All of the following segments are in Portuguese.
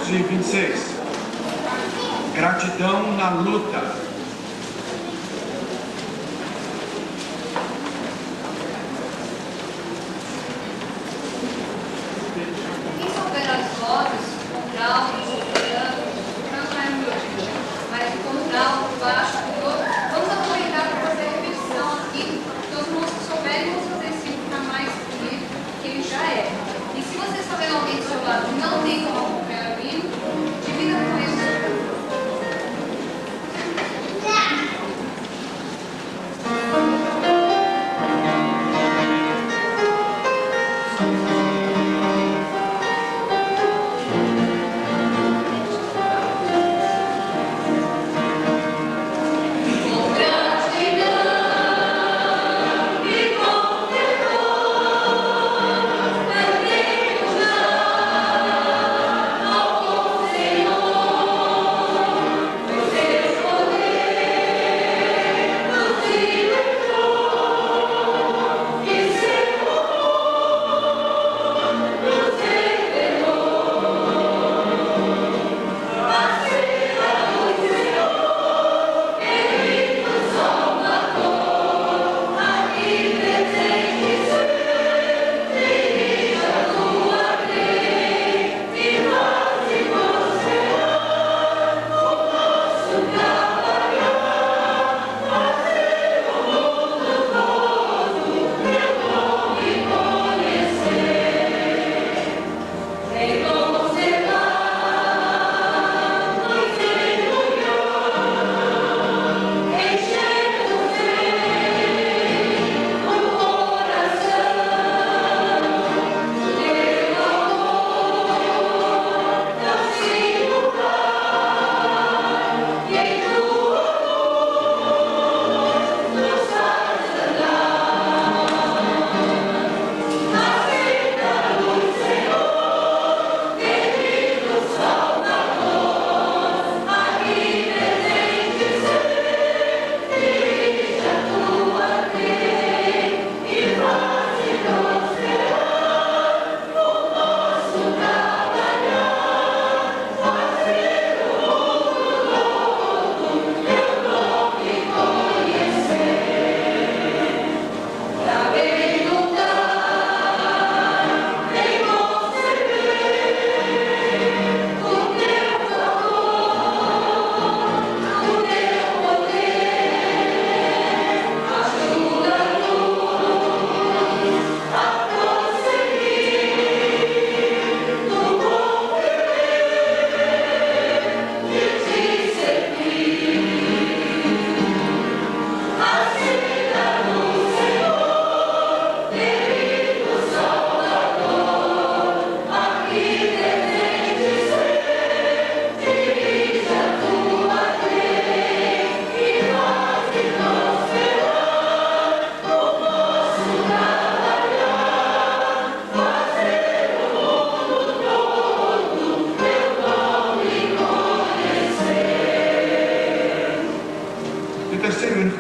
326. Gratidão na luta. Quem souber as vozes, com grau, soprano, não é meu tipo, mas com grau, por baixo, vamos aproveitar para fazer a repetição aqui. Então, os irmãos que souberem, vamos fazer assim, ficar mais bonito, que ele já é. E se você saber alguém do seu lado que não tem como acompanhar o hino, divida com eles.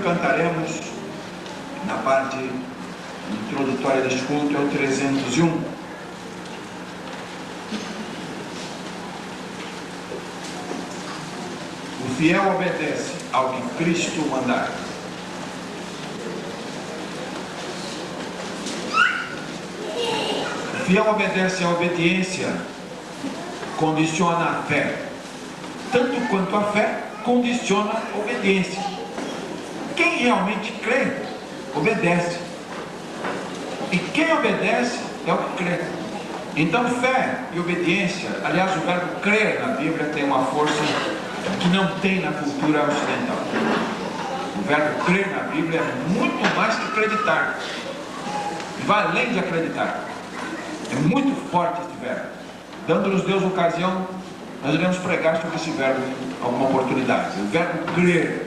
Cantaremos na parte introdutória deste culto é o 301. O fiel obedece ao que Cristo mandar. O fiel obedece à obediência, condiciona a fé, tanto quanto a fé condiciona a obediência. Quem realmente crê, obedece. E quem obedece é o que crê. Então, fé e obediência, aliás, o verbo crer na Bíblia tem uma força que não tem na cultura ocidental. O verbo crer na Bíblia é muito mais que acreditar. Vai além de acreditar. É muito forte este verbo. Dando-nos Deus ocasião, nós iremos pregar sobre esse verbo em alguma oportunidade. O verbo crer,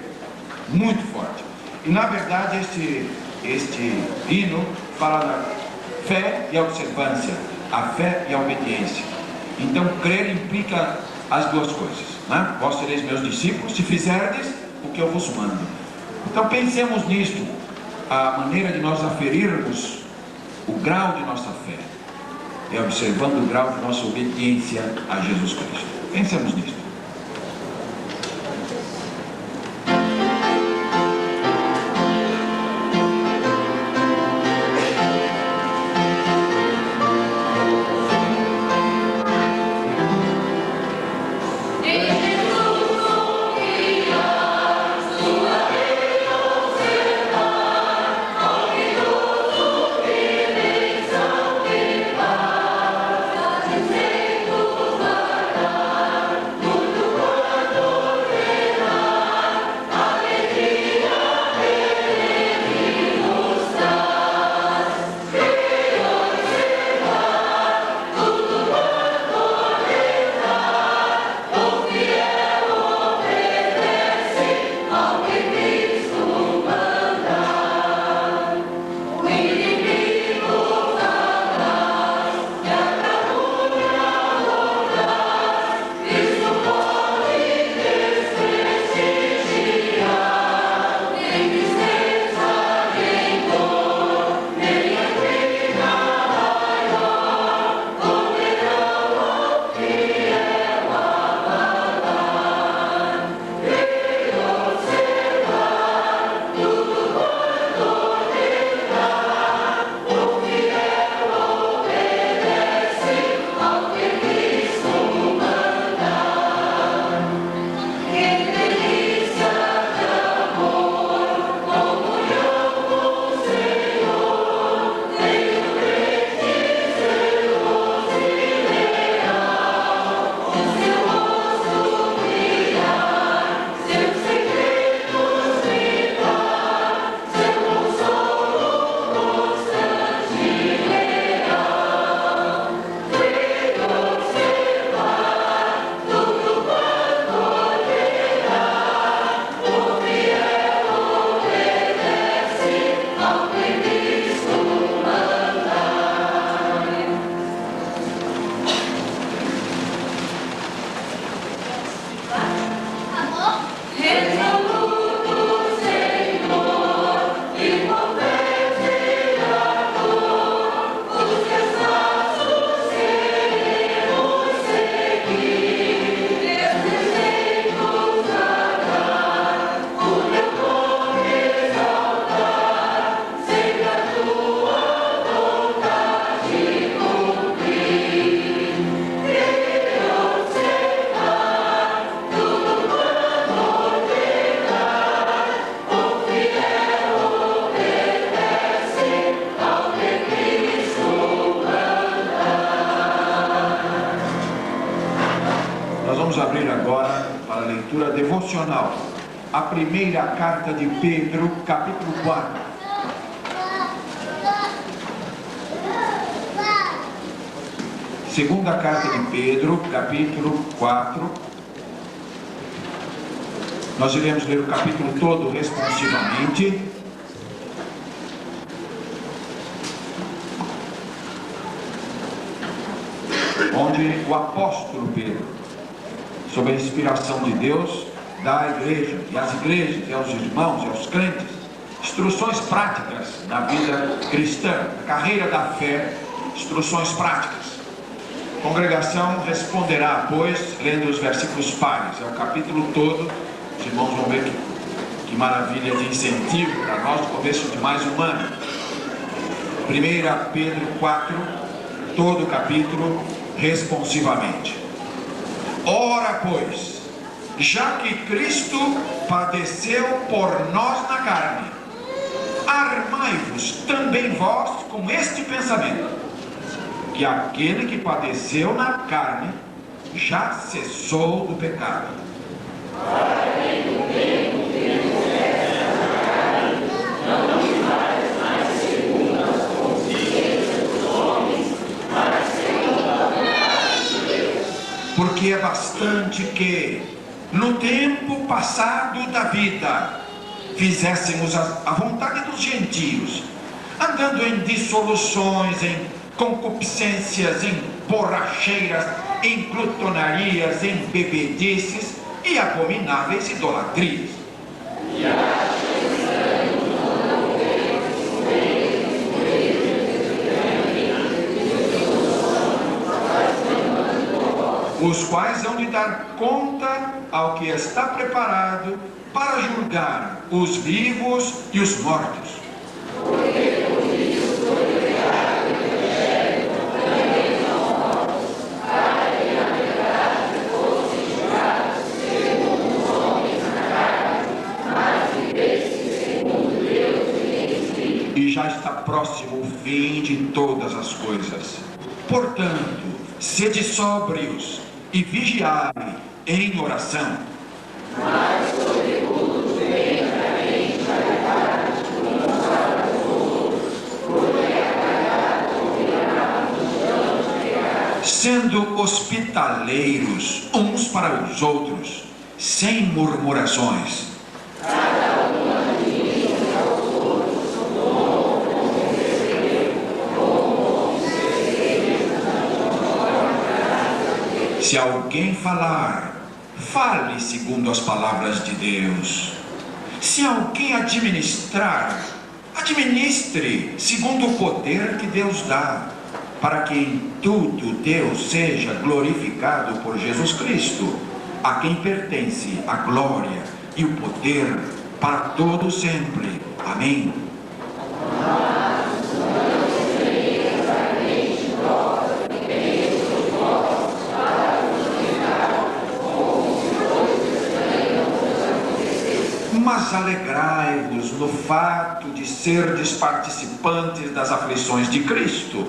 muito forte. E na verdade este hino fala da fé e a observância, a fé e a obediência. Então crer implica as duas coisas, né? Vós sereis meus discípulos se fizerdes o que eu vos mando. Então pensemos nisto, a maneira de nós aferirmos o grau de nossa fé é observando o grau de nossa obediência a Jesus Cristo. Pensemos nisso. Devocional, a primeira carta de Pedro, capítulo 4. Segunda carta de Pedro, capítulo 4. Nós iremos ler o capítulo todo responsivamente. Onde o apóstolo Pedro, sob a inspiração de Deus, dá à igreja e às igrejas e aos irmãos e aos crentes instruções práticas na vida cristã, na carreira da fé, instruções práticas. A congregação responderá, pois, lendo os versículos pares, é o capítulo todo. Os irmãos vão ver que maravilha de incentivo para nós no começo de mais um ano. 1 Pedro 4, todo o capítulo, responsivamente. Ora, pois, já que Cristo padeceu por nós na carne, armai-vos também vós com este pensamento, que aquele que padeceu na carne já cessou do pecado. Porque é bastante que, no tempo passado da vida, fizéssemos a vontade dos gentios, andando em dissoluções, em concupiscências, em borracheiras, em glutonarias, em bebedices e abomináveis idolatrias. os quais hão de dar conta ao que está preparado para julgar os vivos e os mortos. E já está próximo o fim de todas as coisas. Portanto, sede sóbrios e vigiai em oração. Sendo hospitaleiros uns para os outros, sem murmurações. Se alguém falar, fale segundo as palavras de Deus. Se alguém administrar, administre segundo o poder que Deus dá, para que em tudo Deus seja glorificado por Jesus Cristo, a quem pertence a glória e o poder para todo sempre. Amém. Mas alegrai-vos no fato de serdes participantes das aflições de Cristo,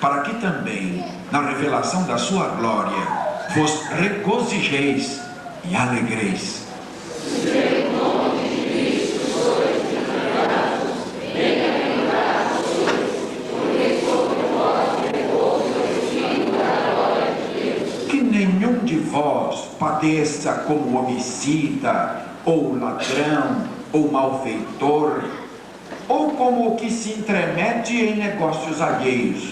para que também, na revelação da sua glória, vos regozijeis e alegreis. Que nenhum de vós padeça como homicida, ou ladrão, ou malfeitor, ou como o que se intromete em negócios alheios.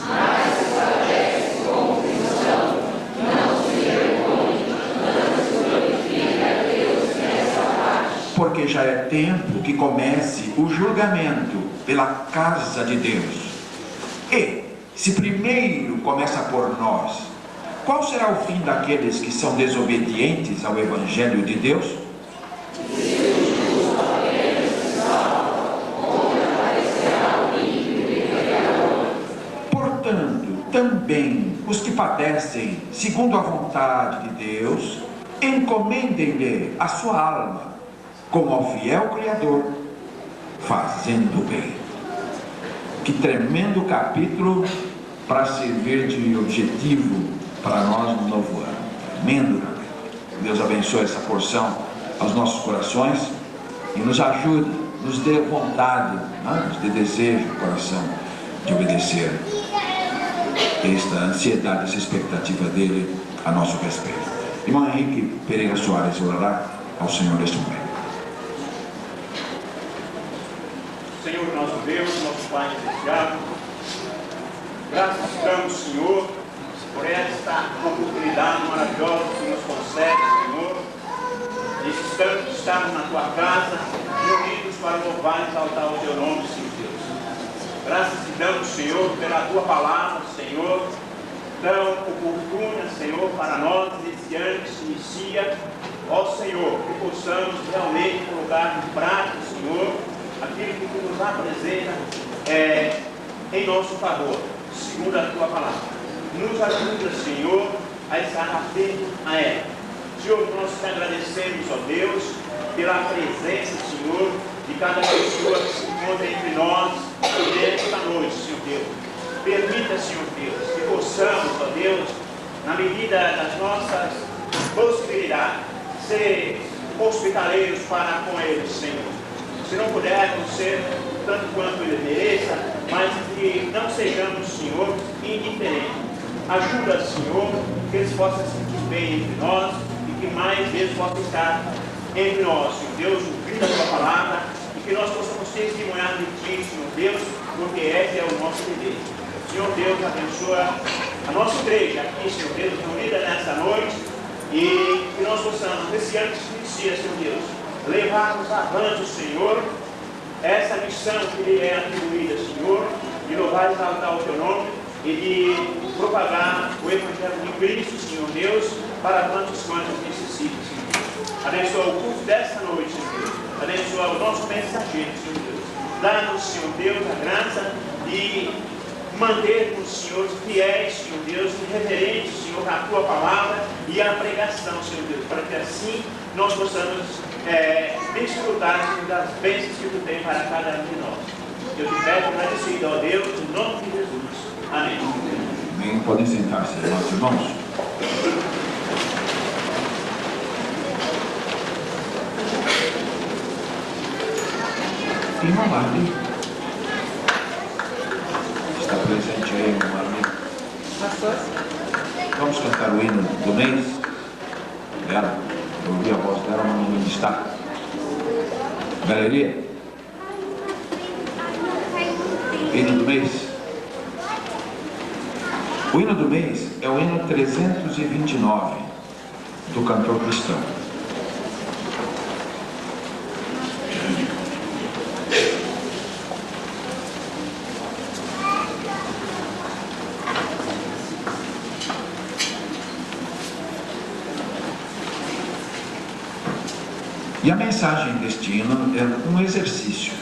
Mas se padece com cristão, não se vergonhe, mas glorifica a Deus nessa parte. Porque já é tempo que comece o julgamento pela casa de Deus. E, se primeiro começa por nós, qual será o fim daqueles que são desobedientes ao Evangelho de Deus? Também os que padecem segundo a vontade de Deus, encomendem-lhe a sua alma, como ao fiel Criador, fazendo bem. Que tremendo capítulo para servir de objetivo para nós no novo ano. Tremendo capítulo. Deus abençoe essa porção aos nossos corações e nos ajude, nos dê vontade, nos dê desejo, coração, de obedecer. Esta ansiedade, essa expectativa dele a nosso respeito. Irmão Henrique Pereira Soares orará ao Senhor neste momento. Senhor nosso Deus, nosso Pai celestial, graças damos, Senhor, por esta oportunidade maravilhosa que nos concede, Senhor, nesse instante que estamos na tua casa, reunidos para louvar e exaltar o teu nome, Senhor Deus. Graças te damos, Senhor, pela tua palavra, Senhor, tão oportuna, Senhor, para nós, nesse ano que se inicia. Ó Senhor, que possamos realmente colocar em prática, Senhor, aquilo que tu nos apresenta em nosso favor, segundo a tua palavra. Nos ajuda, Senhor, a estar atento a ela. Senhor, nós te agradecemos, ó Deus, pela presença, Senhor, de cada pessoa que se encontra entre nós nesta noite, Senhor Deus. Permita, Senhor Deus, que possamos, ó Deus, na medida das nossas possibilidades, ser hospitaleiros para com eles, Senhor. Se não pudermos ser tanto quanto ele mereça, mas que não sejamos, Senhor, indiferentes. Ajuda, Senhor, que eles possam se sentir bem entre nós e que mais vezes possam estar entre nós, Senhor Deus, ouvindo a tua palavra, e que nós possamos testemunhar de ti, Senhor Deus, porque esse é o nosso dever. Senhor Deus, abençoa a nossa igreja aqui, Senhor Deus, reunida nessa noite, e que nós possamos, nesse ano que se inicia, Senhor Deus, levarmos avante, Senhor, essa missão que lhe é atribuída, Senhor, de louvar e exaltar o teu nome e de propagar o Evangelho de Cristo, Senhor Deus, para tantos quantos necessitam, Senhor Deus. Abençoa o culto desta noite, Senhor Deus. Abençoa o nosso mensageiro, Senhor Deus. Dá-nos, Senhor Deus, a graça de mantermos, Senhor, fiéis, Senhor Deus, reverentes, Senhor, à Tua palavra e à pregação, Senhor Deus, para que assim nós possamos desfrutar das bênçãos que Tu tem para cada um de nós. Eu te peço agradecido, ó Deus, em nome de Jesus. Amém. Amém. Podem sentar-se, meus irmãos. Irmão Marley, está presente aí, irmão Marley? Vamos cantar o hino do mês dela. Eu ouvi a voz dela, mas não está. Galeria? Hino do mês? O hino do mês é o hino 329 do cantor cristão. E a mensagem deste hino é um exercício.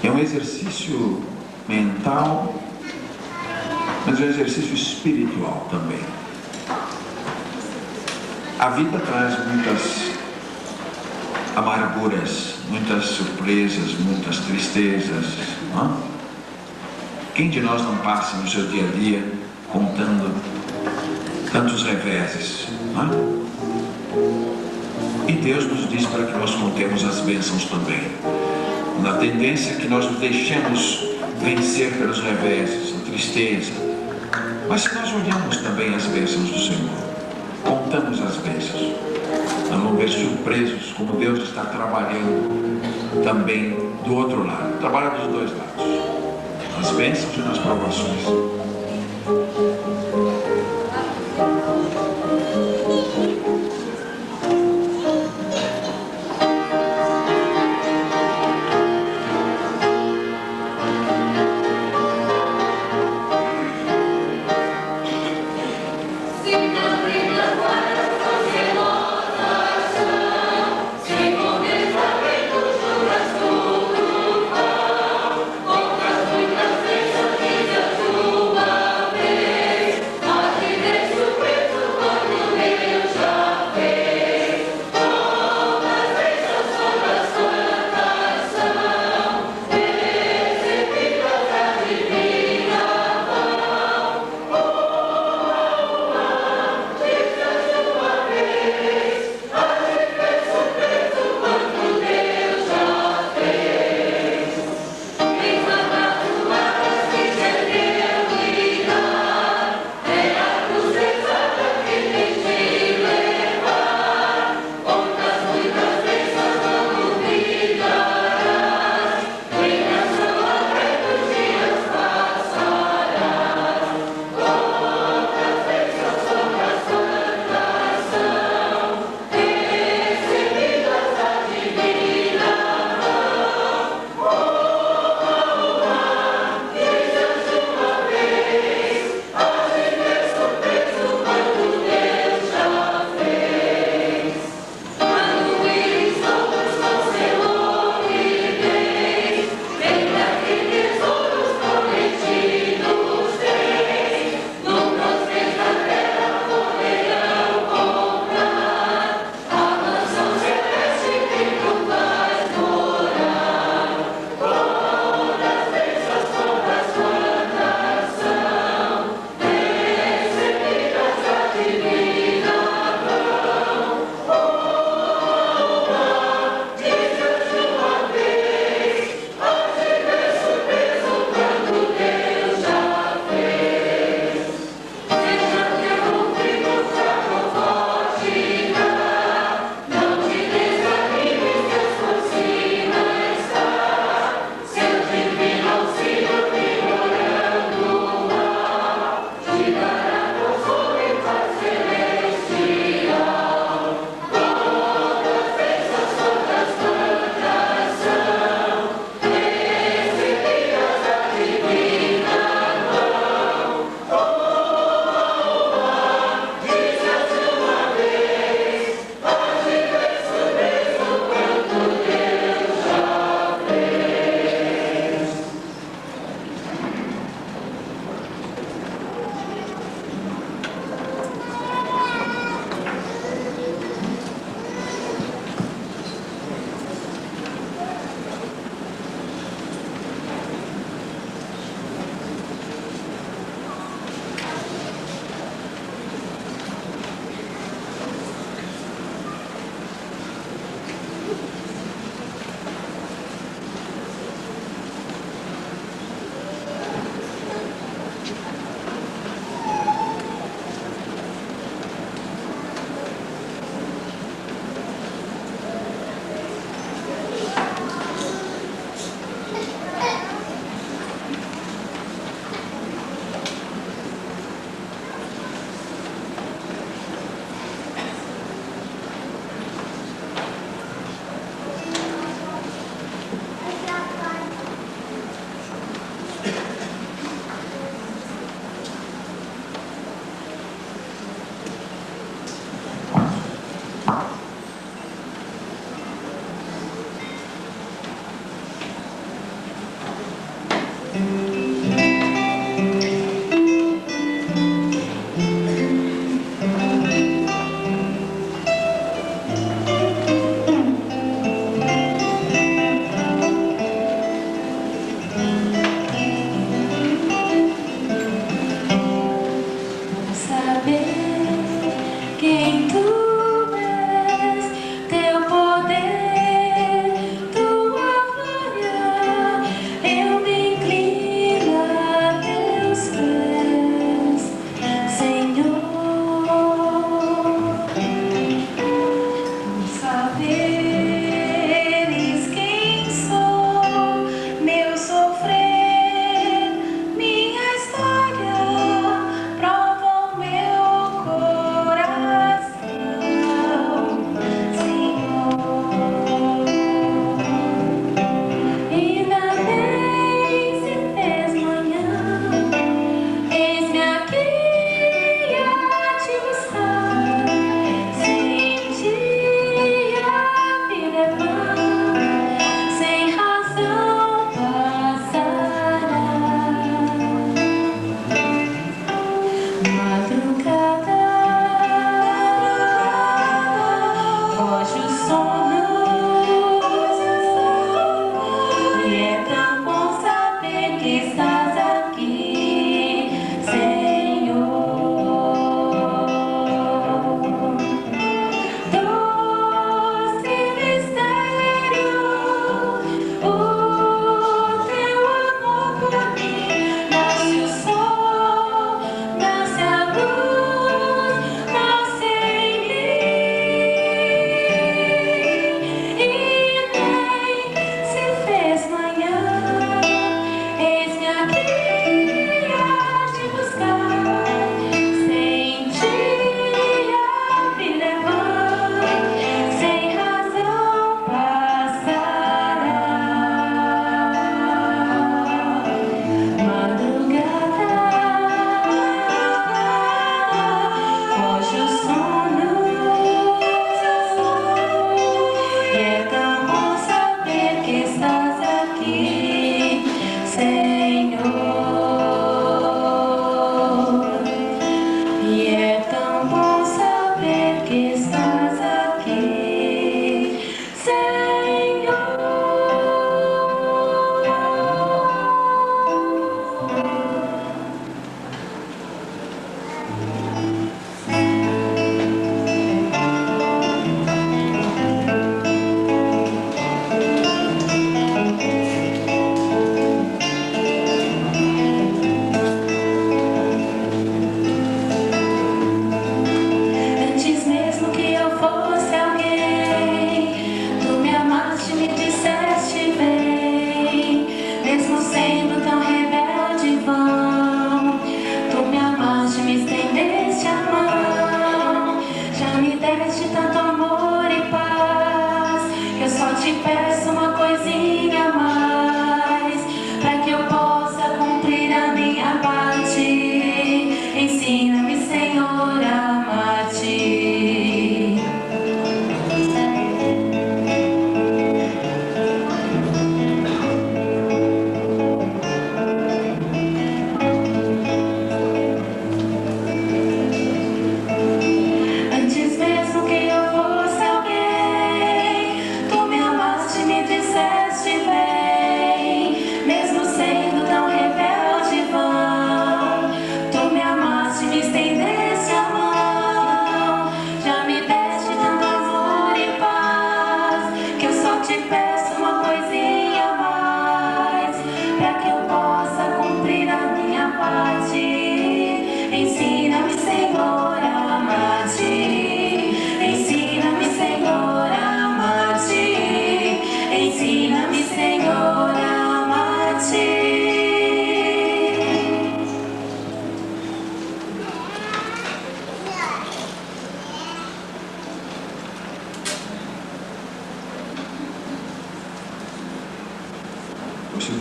É um exercício mental, mas é um exercício espiritual também. A vida traz muitas amarguras, muitas surpresas, muitas tristezas. Não? Quem de nós não passa no seu dia a dia contando tantos reveses? Não? E Deus nos diz para que nós contemos as bênçãos também. Na tendência que nós nos deixemos vencer pelos reveses, a tristeza. Mas se nós olhamos também as bênçãos do Senhor, contamos as bênçãos, nós vamos ver surpresos como Deus está trabalhando também do outro lado. Trabalha dos dois lados, nas bênçãos e nas provações.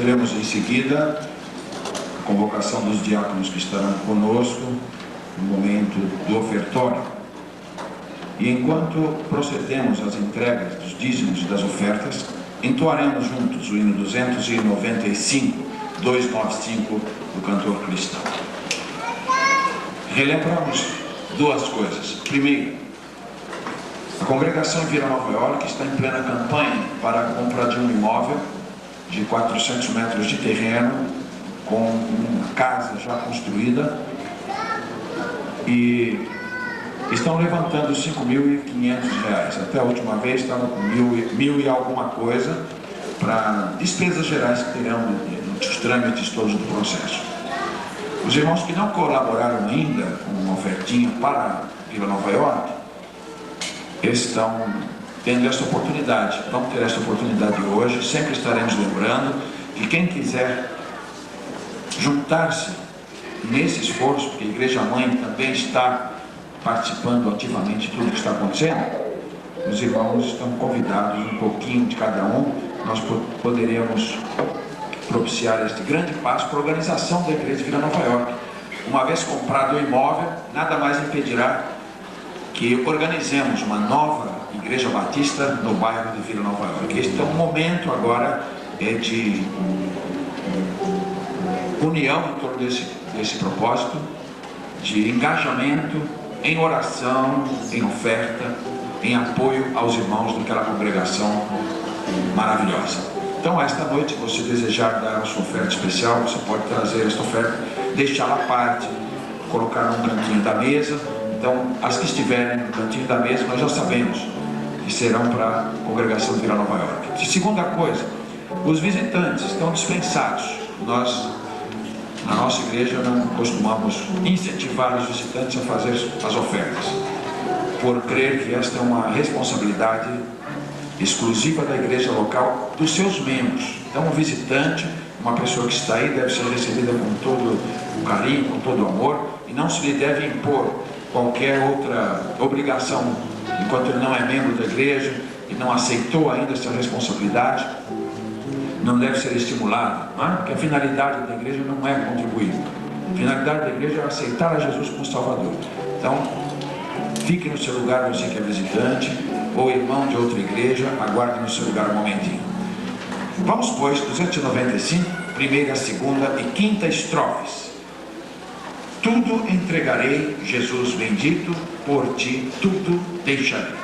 Procederemos em seguida a convocação dos diáconos que estarão conosco no momento do ofertório. E enquanto procedemos às entregas dos dízimos e das ofertas, entoaremos juntos o hino 295 295 do cantor cristão. Relembramos duas coisas. Primeiro, a congregação em Vila Nova York está em plena campanha para a compra de um imóvel de 400 metros de terreno, com uma casa já construída, e estão levantando R$5.500. Até a última vez estavam com mil e alguma coisa para despesas gerais que terão nos trâmites todos do processo. Os irmãos que não colaboraram ainda com uma ofertinha para Vila Nova York estão tendo essa oportunidade. Vamos ter essa oportunidade hoje. Sempre estaremos lembrando que quem quiser juntar-se nesse esforço, porque a Igreja Mãe também está participando ativamente de tudo que está acontecendo, os irmãos estão convidados, um pouquinho de cada um. Nós poderemos propiciar este grande passo para a organização da Igreja de Vila Nova York. Uma vez comprado o imóvel, nada mais impedirá que organizemos uma nova Igreja Batista no bairro de Vila Nova York. Este é um momento agora de união em torno desse propósito, de engajamento em oração, em oferta, em apoio aos irmãos daquela congregação maravilhosa. Então, esta noite, se você desejar dar a sua oferta especial, você pode trazer esta oferta, deixá-la à parte, colocar num cantinho da mesa. Então, as que estiverem no cantinho da mesa, nós já sabemos que serão para a congregação de Vila Nova York. Segunda coisa, os visitantes estão dispensados. Nós, na nossa igreja, não costumamos incentivar os visitantes a fazer as ofertas, por crer que esta é uma responsabilidade exclusiva da igreja local, dos seus membros. Então, um visitante, uma pessoa que está aí, deve ser recebida com todo o carinho, com todo o amor, e não se lhe deve impor qualquer outra obrigação, enquanto ele não é membro da igreja e não aceitou ainda essa responsabilidade. Não deve ser estimulado, não é? Porque a finalidade da igreja não é contribuir. A finalidade da igreja é aceitar a Jesus como Salvador. Então, fique no seu lugar, você que é visitante, ou irmão de outra igreja, aguarde no seu lugar um momentinho. Vamos, pois, 295, primeira, segunda e quinta estrofes. Tudo entregarei, Jesus bendito, por ti tudo deixarei.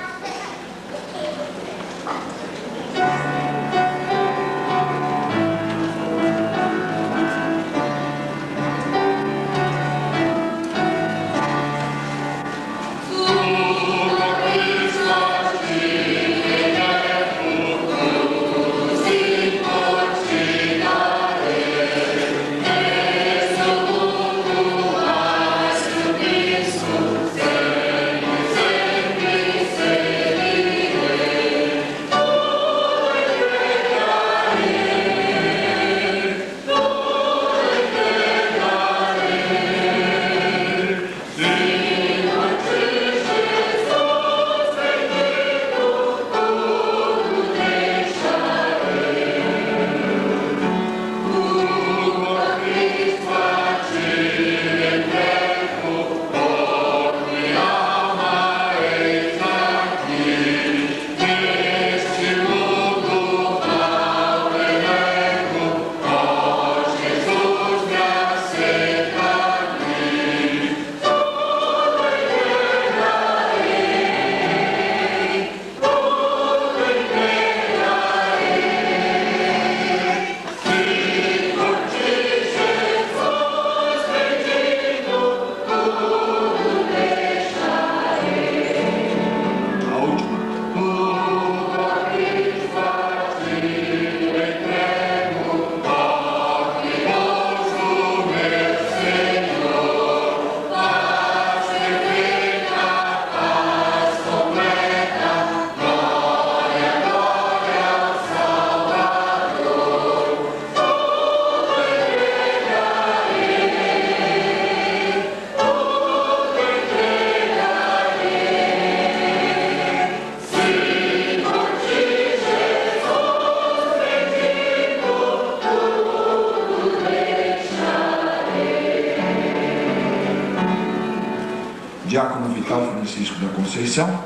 Diácono Vital Francisco da Conceição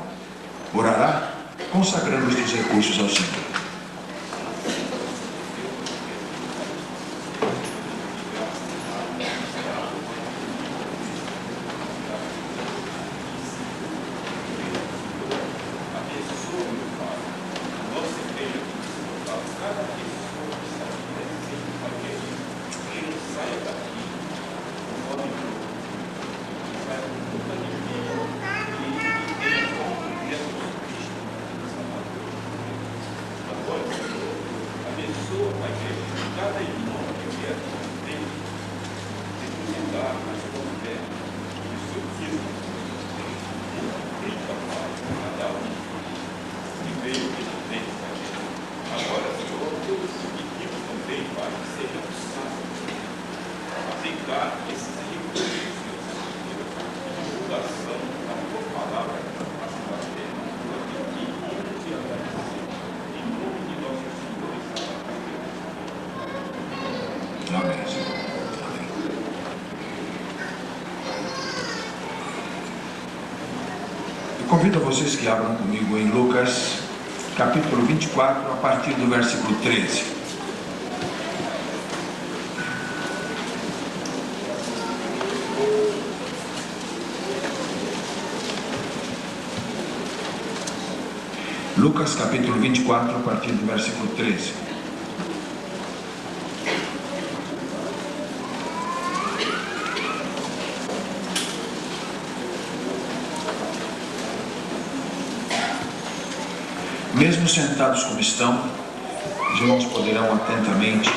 orará, consagrando estes recursos ao Senhor. Amém, Senhor. Amém. Eu convido vocês que abram comigo em Lucas, capítulo 24, a partir do versículo 13. Lucas capítulo 24, a partir do versículo 13. Mesmo sentados como estão, os irmãos poderão atentamente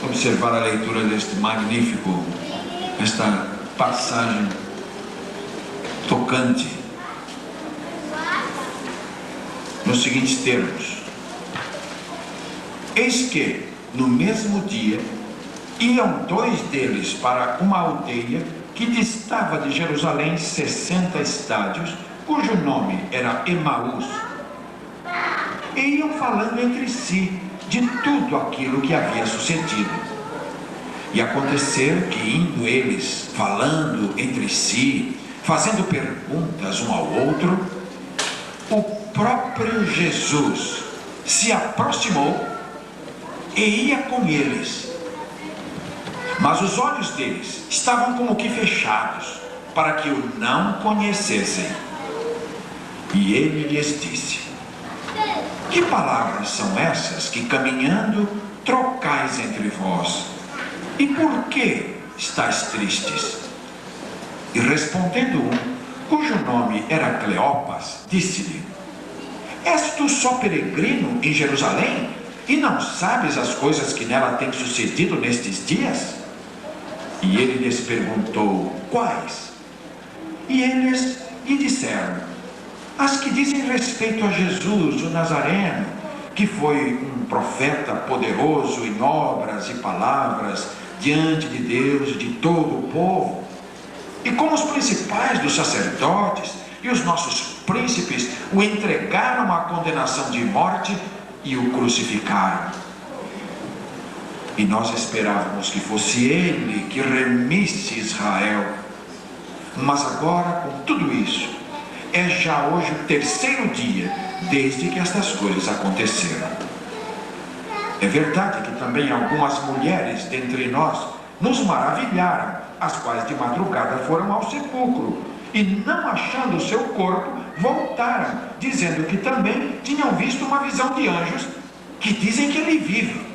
observar a leitura deste magnífico, esta passagem tocante, nos seguintes termos: eis que no mesmo dia iam dois deles para uma aldeia que distava de Jerusalém 60 estádios, cujo nome era Emaús, e iam falando entre si de tudo aquilo que havia sucedido. E aconteceu que, indo eles falando entre si, fazendo perguntas um ao outro, o próprio Jesus se aproximou e ia com eles. Mas os olhos deles estavam como que fechados, para que o não conhecessem. E ele lhes disse: que palavras são essas que, caminhando, trocais entre vós? E por que estáis tristes? E respondendo um, cujo nome era Cleopas, disse-lhe: és tu só peregrino em Jerusalém, e não sabes as coisas que nela têm sucedido nestes dias? E ele lhes perguntou: quais? E eles lhe disseram: as que dizem respeito a Jesus, o Nazareno, que foi um profeta poderoso em obras e palavras diante de Deus e de todo o povo, e como os principais dos sacerdotes e os nossos príncipes o entregaram à condenação de morte e o crucificaram. E nós esperávamos que fosse ele que remisse Israel. Mas agora, com tudo isso, é já hoje o terceiro dia desde que estas coisas aconteceram. É verdade que também algumas mulheres dentre nós nos maravilharam, as quais de madrugada foram ao sepulcro e, não achando o seu corpo, voltaram, dizendo que também tinham visto uma visão de anjos que dizem que ele vive.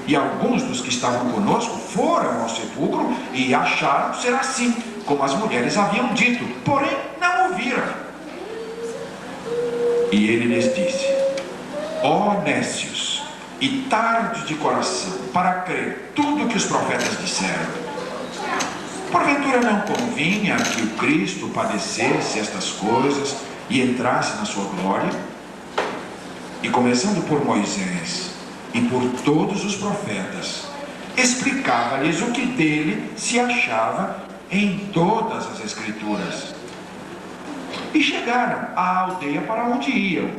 E alguns dos que estavam conosco foram ao sepulcro e acharam ser assim, como as mulheres haviam dito, porém não o viram. E ele lhes disse: ó nécios e tardos de coração, para crer tudo o que os profetas disseram. Porventura não convinha que o Cristo padecesse estas coisas e entrasse na sua glória? E começando por Moisés e por todos os profetas, explicava-lhes o que dele se achava em todas as Escrituras. E chegaram à aldeia para onde iam,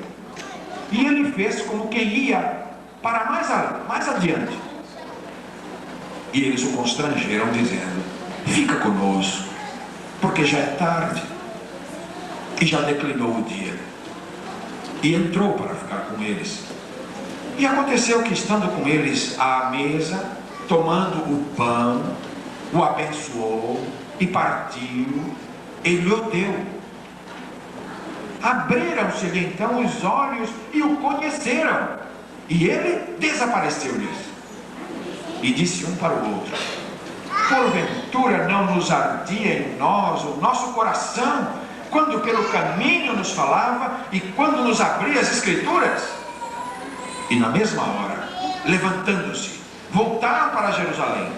e ele fez como quem ia para mais adiante. E eles o constrangeram, dizendo: fica conosco, porque já é tarde e já declinou o dia. E entrou para ficar com eles. E aconteceu que, estando com eles à mesa, tomando o pão, o abençoou e partiu, e lhe o deu. Abriram-se-lhe então os olhos e o conheceram, e ele desapareceu-lhes. E disse um para o outro: porventura não nos ardia em nós o nosso coração, quando pelo caminho nos falava e quando nos abria as Escrituras? E na mesma hora, levantando-se, voltaram para Jerusalém,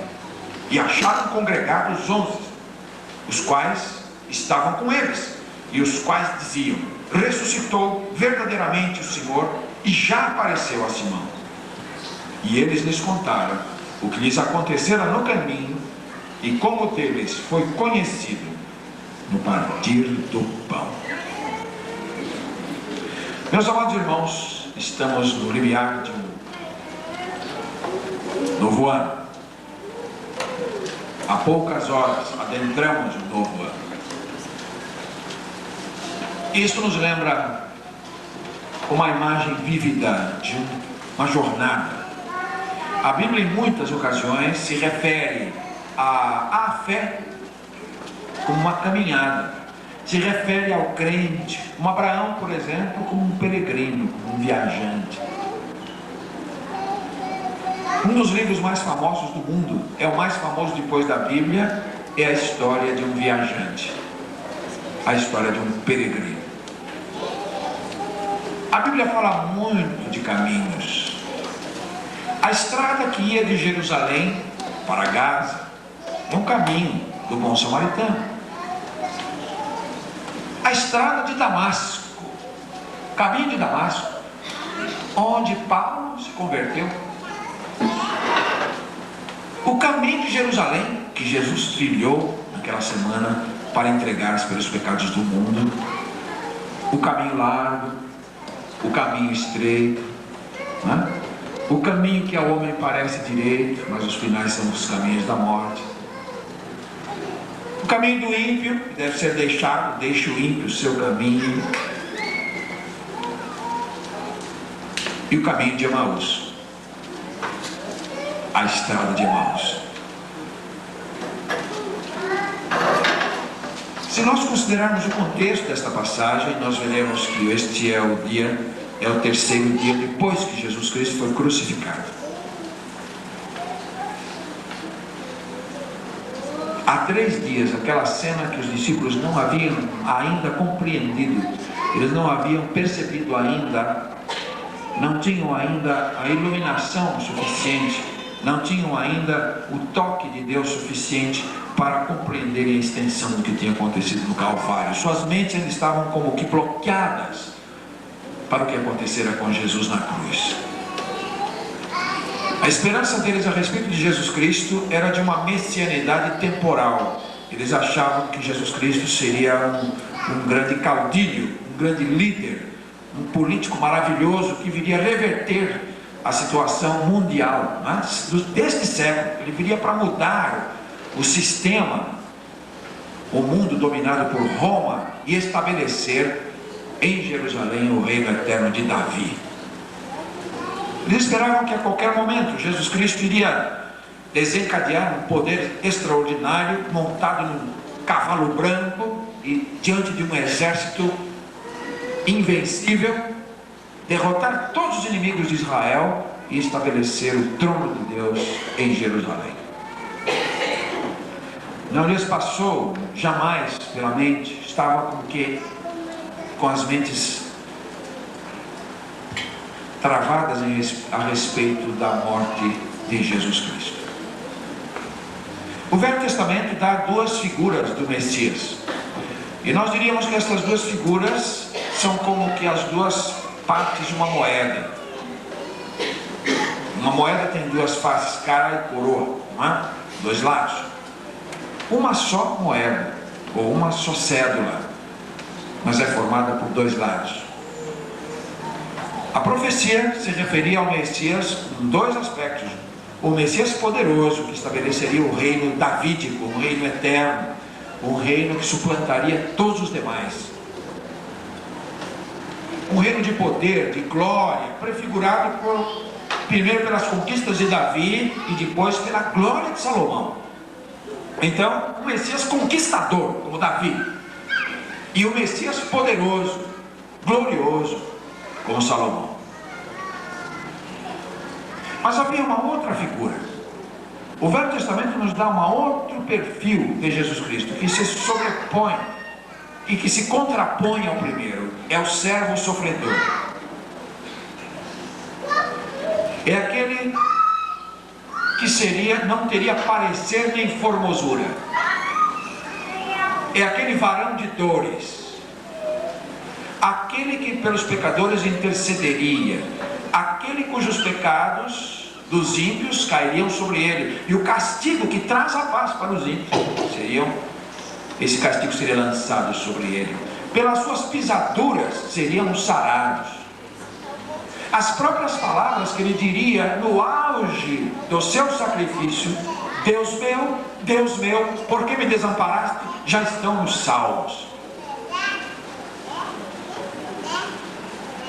e acharam congregados 11, os quais estavam com eles, e os quais diziam: ressuscitou verdadeiramente o Senhor, e já apareceu a Simão. E eles lhes contaram o que lhes acontecera no caminho, e como deles foi conhecido no partir do pão. Meus amados irmãos, estamos no limiar de Novo ano. Há poucas horas adentramos o novo ano. Isso nos lembra uma imagem vívida de uma jornada. A Bíblia em muitas ocasiões se refere à fé como uma caminhada. Se refere ao crente, como Abraão, por exemplo, como um peregrino, como um viajante. Um dos livros mais famosos do mundo, é o mais famoso depois da Bíblia, é a história de um viajante, a história de um peregrino. A Bíblia fala muito de caminhos. A estrada que ia de Jerusalém para Gaza é um caminho do bom samaritano. A estrada de Damasco, caminho de Damasco, onde Paulo se converteu. O caminho de Jerusalém, que Jesus trilhou naquela semana para entregar-se pelos pecados do mundo. O caminho largo, o caminho estreito, né? O caminho que ao homem parece direito, mas os finais são os caminhos da morte. O caminho do ímpio, que deve ser deixado, deixe o ímpio o seu caminho. E o caminho de Emaús, a estrada de Emaús. Se nós considerarmos o contexto desta passagem, nós veremos que este é o terceiro dia depois que Jesus Cristo foi crucificado. Há 3 dias, aquela cena que os discípulos não haviam ainda compreendido, eles não haviam percebido ainda, não tinham ainda a iluminação suficiente, não tinham ainda o toque de Deus suficiente para compreenderem a extensão do que tinha acontecido no Calvário. Suas mentes ainda estavam como que bloqueadas para o que acontecera com Jesus na cruz. A esperança deles a respeito de Jesus Cristo era de uma messianidade temporal. Eles achavam que Jesus Cristo seria um grande caudilho, um grande líder, um político maravilhoso que viria reverter a situação mundial, né? Deste século. Ele viria para mudar o sistema, o mundo dominado por Roma, e estabelecer em Jerusalém o reino eterno de Davi. Eles esperavam que a qualquer momento Jesus Cristo iria desencadear um poder extraordinário, montado num cavalo branco e diante de um exército invencível, derrotar todos os inimigos de Israel e estabelecer o trono de Deus em Jerusalém. Não lhes passou jamais pela mente, estava com as mentes travadas a respeito da morte de Jesus Cristo. O Velho Testamento dá 2 figuras do Messias, e nós diríamos que essas 2 figuras são como que as 2 partes de uma moeda. Uma moeda tem 2 faces, cara e coroa, não é? 2 lados. Uma só moeda, ou uma só cédula, mas é formada por 2 lados. A profecia se referia ao Messias em 2 aspectos. O Messias poderoso, que estabeleceria o reino davídico, um reino eterno, um reino que suplantaria todos os demais. Um reino de poder, de glória, prefigurado primeiro pelas conquistas de Davi e depois pela glória de Salomão. Então, o Messias conquistador, como Davi, e o Messias poderoso, glorioso, como Salomão. Mas havia uma outra figura. O Velho Testamento nos dá um outro perfil de Jesus Cristo, que se sobrepõe e que se contrapõe ao primeiro. É o servo sofredor. É aquele que não teria parecer nem formosura. É aquele varão de dores, aquele que pelos pecadores intercederia, aquele cujos pecados dos ímpios cairiam sobre ele, e o castigo que traz a paz para os ímpios esse castigo seria lançado sobre ele. Pelas suas pisaduras seriam sarados. As próprias palavras que ele diria no auge do seu sacrifício, Deus meu, por que me desamparaste? Já estão nos salmos.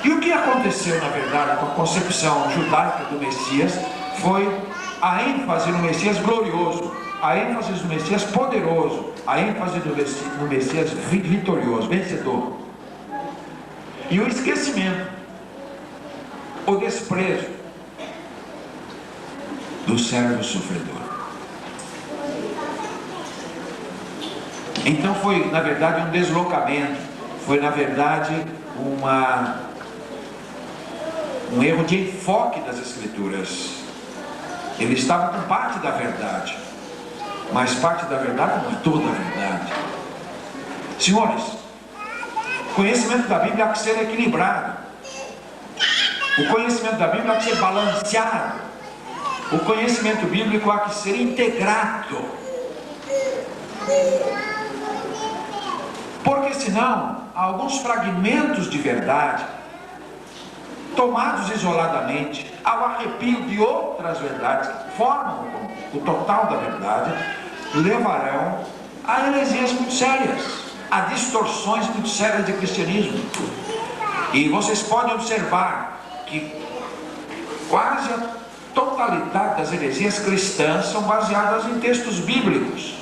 E o que aconteceu, na verdade, com a concepção judaica do Messias foi a ênfase no Messias glorioso, a ênfase no Messias poderoso, a ênfase no Messias vitorioso, vencedor. E o esquecimento, o desprezo do servo sofredor. Então foi, na verdade, um deslocamento, foi, na verdade, um erro de enfoque das Escrituras. Ele estava com parte da verdade, mas parte da verdade não é toda a verdade. Senhores, o conhecimento da Bíblia há que ser equilibrado, o conhecimento da Bíblia há que ser balanceado, o conhecimento bíblico há que ser integrado, porque senão alguns fragmentos de verdade, tomados isoladamente, ao arrepio de outras verdades que formam o total da verdade, levarão a heresias muito sérias, a distorções muito sérias de cristianismo. E vocês podem observar que quase a totalidade das heresias cristãs são baseadas em textos bíblicos.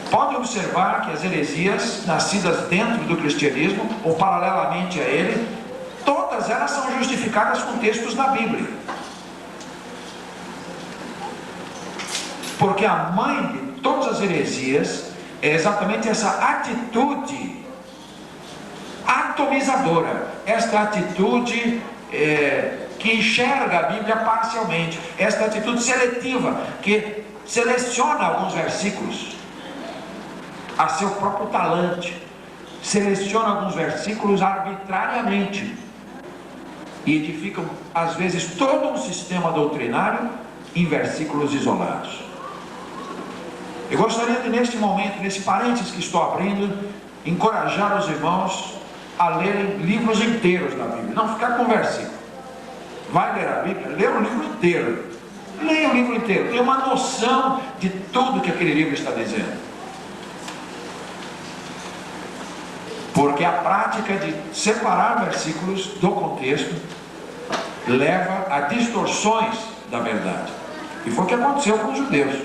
Pode observar que as heresias nascidas dentro do cristianismo ou paralelamente a ele, todas elas são justificadas com textos da Bíblia. Porque a mãe de todas as heresias é exatamente essa atitude atomizadora, esta atitude que enxerga a Bíblia parcialmente, esta atitude seletiva, que seleciona alguns versículos a seu próprio talante, seleciona alguns versículos arbitrariamente e edificam às vezes todo um sistema doutrinário em versículos isolados. Eu gostaria de, neste momento, nesse parênteses que estou abrindo, encorajar os irmãos a lerem livros inteiros da Bíblia, não ficar com versículo. Vai ler a Bíblia, lê o livro inteiro, leia o livro inteiro, tenha uma noção de tudo que aquele livro está dizendo. Porque a prática de separar versículos do contexto leva a distorções da verdade. E foi o que aconteceu com os judeus.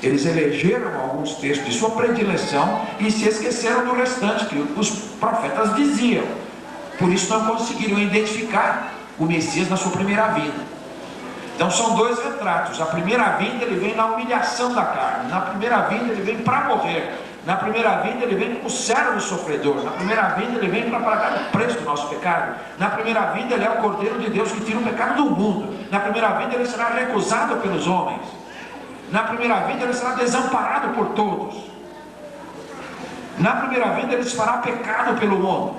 Eles elegeram alguns textos de sua predileção e se esqueceram do restante que os profetas diziam. Por isso não conseguiram identificar o Messias na sua primeira vinda. Então são dois retratos. A primeira vinda ele vem na humilhação da carne. Na primeira vinda ele vem para morrer. Na primeira vinda ele vem como servo sofredor. Na primeira vinda ele vem para pagar o preço do nosso pecado. Na primeira vinda ele é o Cordeiro de Deus que tira o pecado do mundo. Na primeira vinda ele será recusado pelos homens. Na primeira vinda ele será desamparado por todos. Na primeira vinda ele se fará pecado pelo mundo,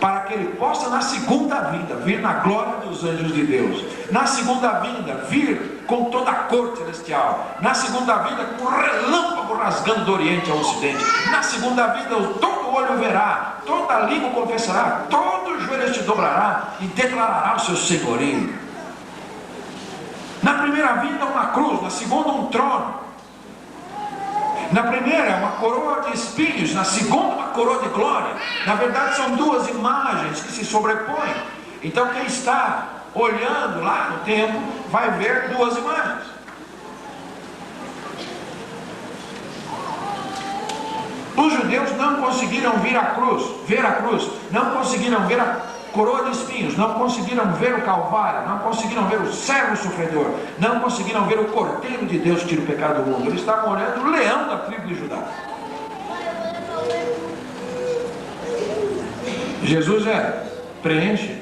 para que ele possa na segunda vinda vir na glória dos anjos de Deus. Na segunda vinda vir com toda a corte celestial. Na segunda vinda com um relâmpago rasgando do oriente ao ocidente. Na segunda vinda todo olho verá, toda língua confessará, todo joelho se dobrará e declarará o seu senhorio. Na primeira vinda uma cruz, na segunda um trono. Na primeira uma coroa de espinhos, na segunda uma coroa de glória. Na verdade são duas imagens que se sobrepõem. Então quem está olhando lá no templo vai ver duas imagens. Os judeus não conseguiram ver a cruz, não conseguiram ver a coroa de espinhos, não conseguiram ver o Calvário, não conseguiram ver o servo sofredor, não conseguiram ver o Cordeiro de Deus que tira o pecado do mundo. Eles estavam olhando o leão da tribo de Judá. Jesus preenche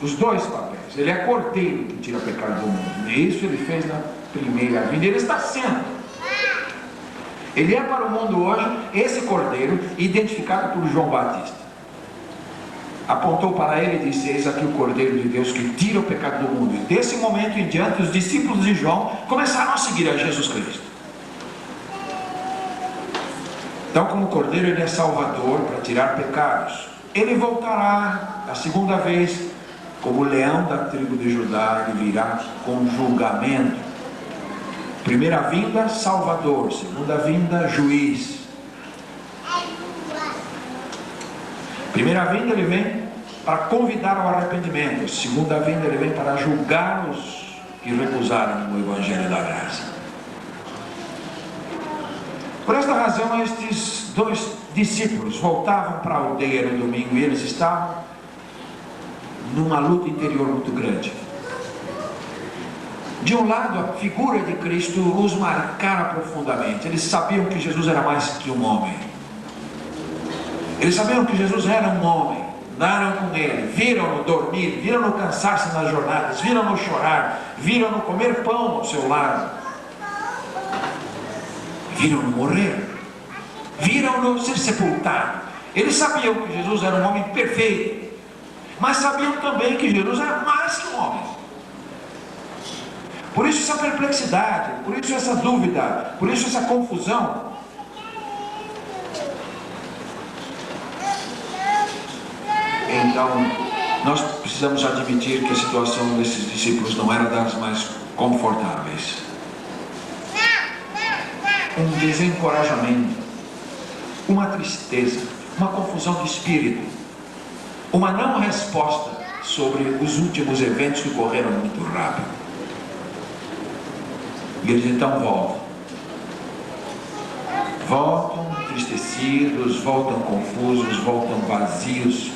os dois papéis. Ele é Cordeiro que tira o pecado do mundo. E isso ele fez na primeira vinda. Ele está sendo. Ele é para o mundo hoje esse Cordeiro identificado por João Batista. Apontou para ele e disse: eis aqui o Cordeiro de Deus que tira o pecado do mundo. E desse momento em diante os discípulos de João começaram a seguir a Jesus Cristo. Então, como o Cordeiro ele é salvador para tirar pecados, ele voltará a segunda vez Como leão da tribo de Judá, ele virá com julgamento. Primeira vinda, Salvador. Segunda vinda, Juiz. Primeira vinda, ele vem para convidar ao arrependimento. Segunda vinda, ele vem para julgar os que recusaram o Evangelho da Graça. Por esta razão, estes dois discípulos voltavam para a aldeia no domingo e eles estavam numa luta interior muito grande. De um lado, a figura de Cristo os marcara profundamente. Eles sabiam que Jesus era mais que um homem. Eles sabiam que Jesus era um homem. Andaram com ele, viram-no dormir, viram-no cansar-se nas jornadas, viram-no chorar, viram-no comer pão ao seu lado, viram-no morrer, viram-no ser sepultado. Eles sabiam que Jesus era um homem perfeito, mas sabiam também que Jesus era mais que um homem. Por isso essa perplexidade, por isso essa dúvida, por isso essa confusão. Então, nós precisamos admitir que a situação desses discípulos não era das mais confortáveis. Um desencorajamento, uma tristeza, uma confusão de espírito, uma não resposta sobre os últimos eventos que correram muito rápido. E eles então voltam entristecidos, voltam confusos, voltam vazios.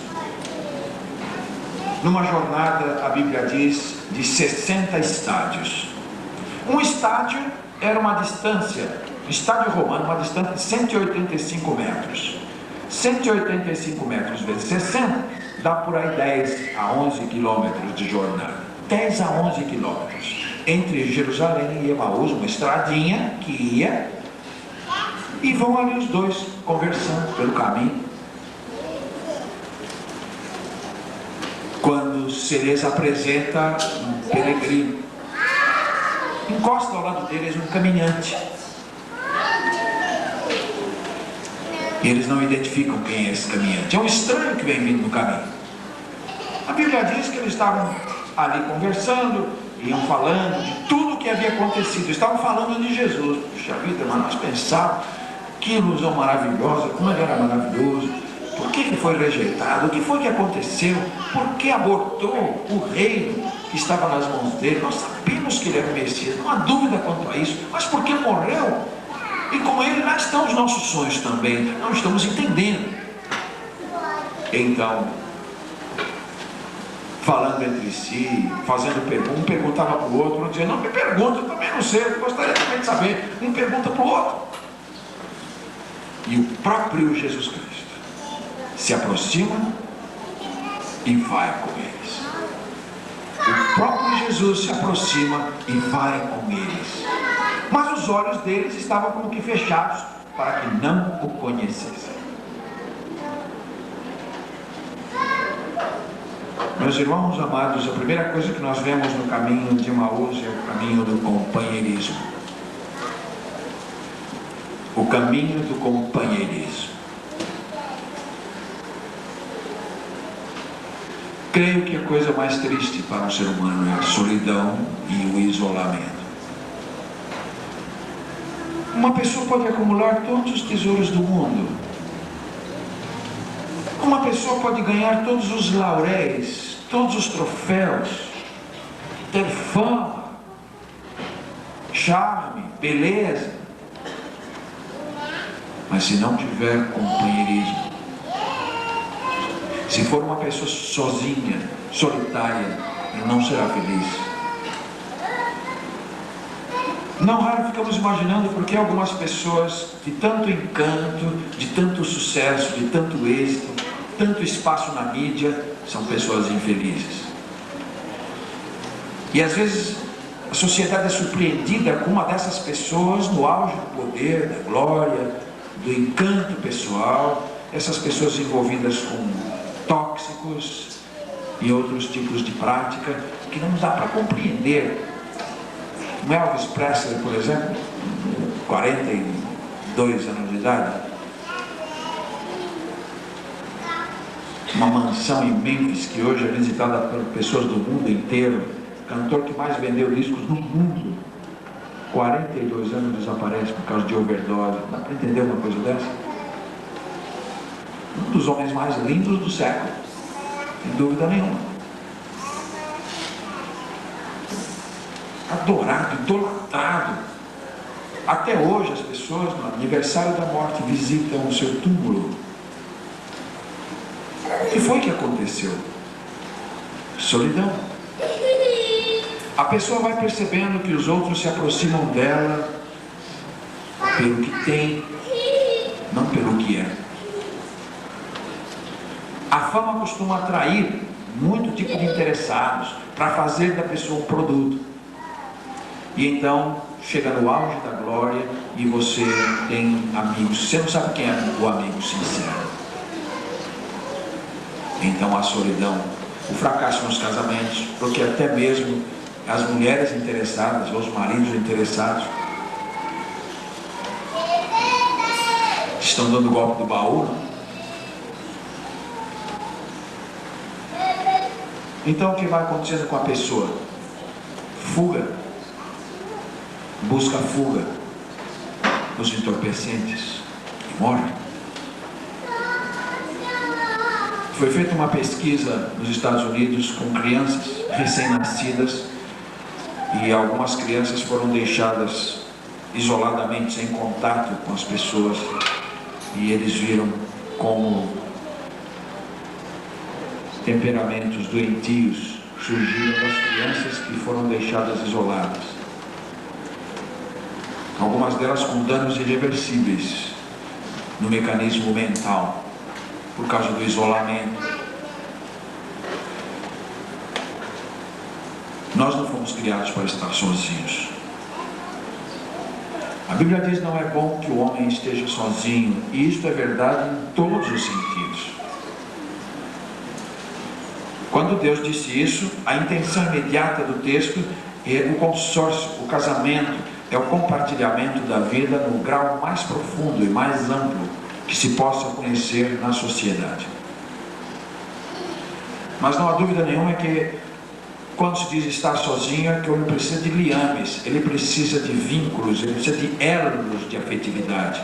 Numa jornada, a Bíblia diz, de 60 estádios. Um estádio era uma distância, estádio romano, uma distância de 185 metros. 185 metros vezes 60, dá por aí 10 a 11 quilômetros de jornada. 10 a 11 quilômetros. Entre Jerusalém e Emaús, uma estradinha que ia, e vão ali os dois conversando pelo caminho. Quando se lhes apresenta um peregrino, encosta ao lado deles um caminhante, e eles não identificam quem é esse caminhante. É um estranho que vem vindo no caminho. A Bíblia diz que eles estavam ali conversando, iam falando de tudo o que havia acontecido, estavam falando de Jesus. Puxa vida, mas nós pensávamos, que ilusão maravilhosa, como ele era maravilhoso. Por que ele foi rejeitado? O que foi que aconteceu? Por que abortou o reino que estava nas mãos dele? Nós sabemos que ele era o Messias, não há dúvida quanto a isso. Mas por que morreu? E com ele lá estão os nossos sonhos também. Não estamos entendendo. Então, falando entre si, fazendo perguntas, um perguntava para o outro, um dizia, não, me pergunta, eu também não sei, eu gostaria também de saber. Um pergunta para o outro. E o próprio Jesus Cristo se aproxima e vai com eles. O próprio Jesus se aproxima e vai com eles. Mas os olhos deles estavam como que fechados para que não o conhecessem. Meus irmãos amados, a primeira coisa que nós vemos no caminho de Emaús é o caminho do companheirismo. O caminho do companheirismo. Creio que a coisa mais triste para um ser humano é a solidão e o isolamento. Uma pessoa pode acumular todos os tesouros do mundo. Uma pessoa pode ganhar todos os lauréis, todos os troféus, ter fama, charme, beleza. Mas se não tiver companheirismo, se for uma pessoa sozinha, solitária, ele não será feliz. Não raro ficamos imaginando por que algumas pessoas de tanto encanto, de tanto sucesso, de tanto êxito, tanto espaço na mídia, são pessoas infelizes. E às vezes a sociedade é surpreendida com uma dessas pessoas no auge do poder, da glória, do encanto pessoal, essas pessoas envolvidas com tóxicos e outros tipos de prática que não dá para compreender. Elvis Presley, por exemplo, 42 anos de idade, uma mansão em Memphis, que hoje é visitada por pessoas do mundo inteiro, o cantor que mais vendeu discos no mundo, 42 anos desaparece por causa de overdose. Dá para entender uma coisa dessa? Um dos homens mais lindos do século, sem dúvida nenhuma. Adorado, idolatrado. Até hoje as pessoas no aniversário da morte visitam o seu túmulo. O que foi que aconteceu? Solidão. A pessoa vai percebendo que os outros se aproximam dela pelo que tem, não pelo que é. A fama costuma atrair muito tipo de interessados para fazer da pessoa um produto. E então chega no auge da glória e você tem amigos. Você não sabe quem é o amigo sincero. Então a solidão, o fracasso nos casamentos, porque até mesmo as mulheres interessadas, ou os maridos interessados, estão dando o golpe do baú, não? Então o que vai acontecendo com a pessoa? Fuga. Busca fuga nos entorpecentes e morre. Foi feita uma pesquisa nos Estados Unidos com crianças recém-nascidas, e algumas crianças foram deixadas isoladamente, sem contato com as pessoas, e eles viram como temperamentos doentios surgiram das crianças que foram deixadas isoladas. Algumas delas com danos irreversíveis no mecanismo mental, por causa do isolamento. Nós não fomos criados para estar sozinhos. A Bíblia diz: não é bom que o homem esteja sozinho, e isto é verdade em todos os sentidos. Quando Deus disse isso, a intenção imediata do texto é o consórcio, o casamento, é o compartilhamento da vida no grau mais profundo e mais amplo que se possa conhecer na sociedade. Mas não há dúvida nenhuma que quando se diz estar sozinho, é que o homem precisa de liames, ele precisa de vínculos, ele precisa de elos de afetividade.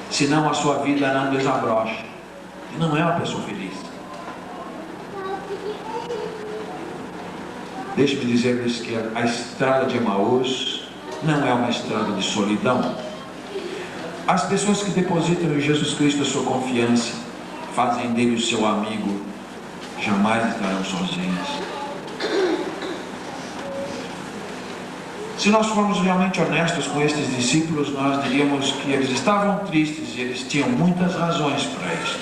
Senão a sua vida não desabrocha. E não é uma pessoa feliz. Deixe-me dizer-lhes que a estrada de Emaús não é uma estrada de solidão. As pessoas que depositam em Jesus Cristo a sua confiança, fazem dele o seu amigo, jamais estarão sozinhas. Se nós formos realmente honestos com estes discípulos, nós diríamos que eles estavam tristes e eles tinham muitas razões para isso.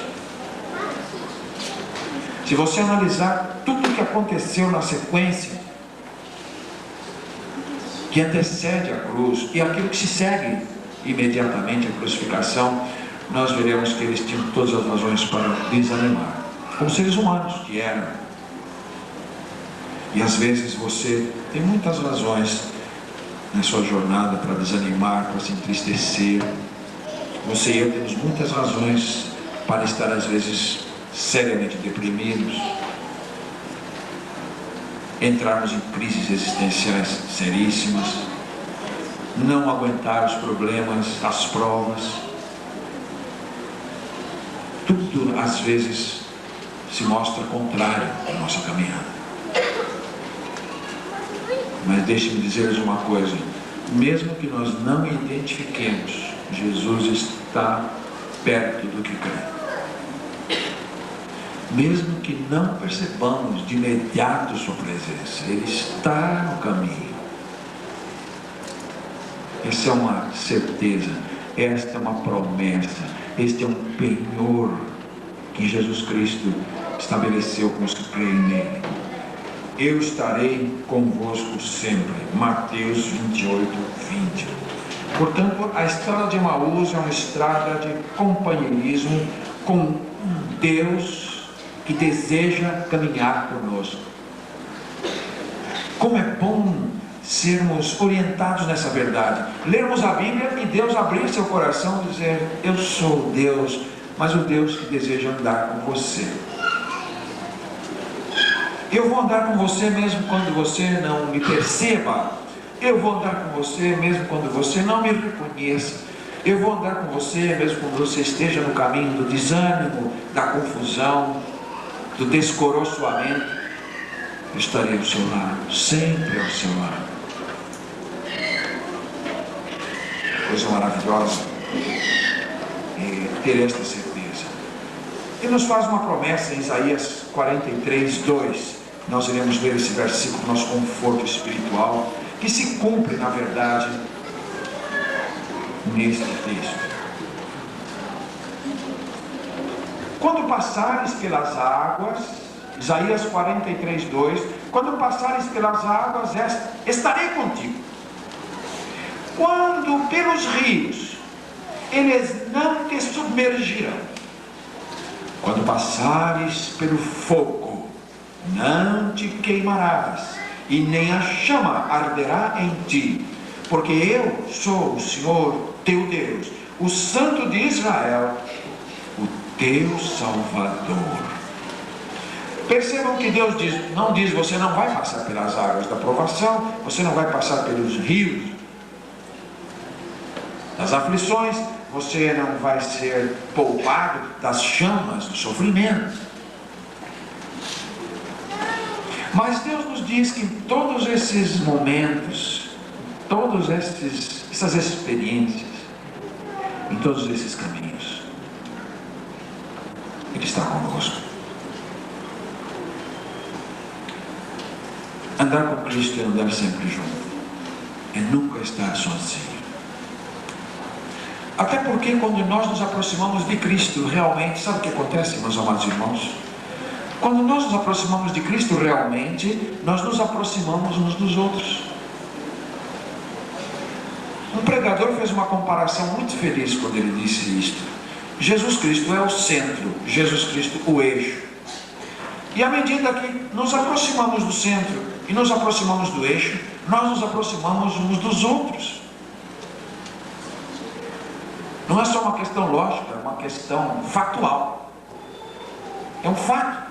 Se você analisar tudo o que aconteceu na sequência que antecede a cruz e aquilo que se segue imediatamente à crucificação, nós veremos que eles tinham todas as razões para desanimar, como seres humanos que eram. E às vezes você tem muitas razões na sua jornada para desanimar, para se entristecer. Você e eu temos muitas razões para estar às vezes seriamente deprimidos, entrarmos em crises existenciais seríssimas, não aguentar os problemas, as provas. Tudo às vezes se mostra contrário à nossa caminhada. Mas deixe-me dizer-lhes uma coisa: mesmo que nós não identifiquemos, Jesus está perto do que crê. Mesmo que não percebamos de imediato sua presença, Ele está no caminho. Essa é uma certeza, esta é uma promessa, este é um penhor que Jesus Cristo estabeleceu com os que creem nele. Eu estarei convosco sempre. Mateus 28, 20. Portanto, a estrada de Emaús é uma estrada de companheirismo com um Deus que deseja caminhar conosco. Como é bom sermos orientados nessa verdade, lermos a Bíblia e Deus abrir seu coração e dizer: eu sou Deus mas o Deus que deseja andar com você. Eu vou andar com você mesmo quando você não me perceba. Eu vou andar com você mesmo quando você não me reconheça. Eu vou andar com você mesmo quando você esteja no caminho do desânimo, da confusão, do descoroçoamento. Eu estarei ao seu lado, sempre ao seu lado. Coisa maravilhosa ter esta certeza. Ele nos faz uma promessa em Isaías 43, 2. Nós iremos ver esse versículo, nosso conforto espiritual, que se cumpre na verdade neste texto. Quando passares pelas águas, Isaías 43, 2, quando passares pelas águas, estarei contigo. Quando pelos rios, eles não te submergirão. Quando passares pelo fogo, não te queimarás, e nem a chama arderá em ti, porque eu sou o Senhor teu Deus, o Santo de Israel, o teu Salvador. Percebam que Deus não diz, você não vai passar pelas águas da provação, você não vai passar pelos rios das aflições, você não vai ser poupado das chamas do sofrimento. Mas Deus nos diz que em todos esses momentos, todas essas experiências, em todos esses caminhos, Ele está conosco. Andar com Cristo é andar sempre junto, é nunca estar sozinho. Até porque quando nós nos aproximamos de Cristo realmente, sabe o que acontece, meus amados irmãos? Quando nós nos aproximamos de Cristo realmente, nós nos aproximamos uns dos outros. Um pregador fez uma comparação muito feliz quando ele disse isto. Jesus Cristo é o centro, Jesus Cristo o eixo. E à medida que nos aproximamos do centro e nos aproximamos do eixo, nós nos aproximamos uns dos outros. Não é só uma questão lógica, é uma questão factual. É um fato.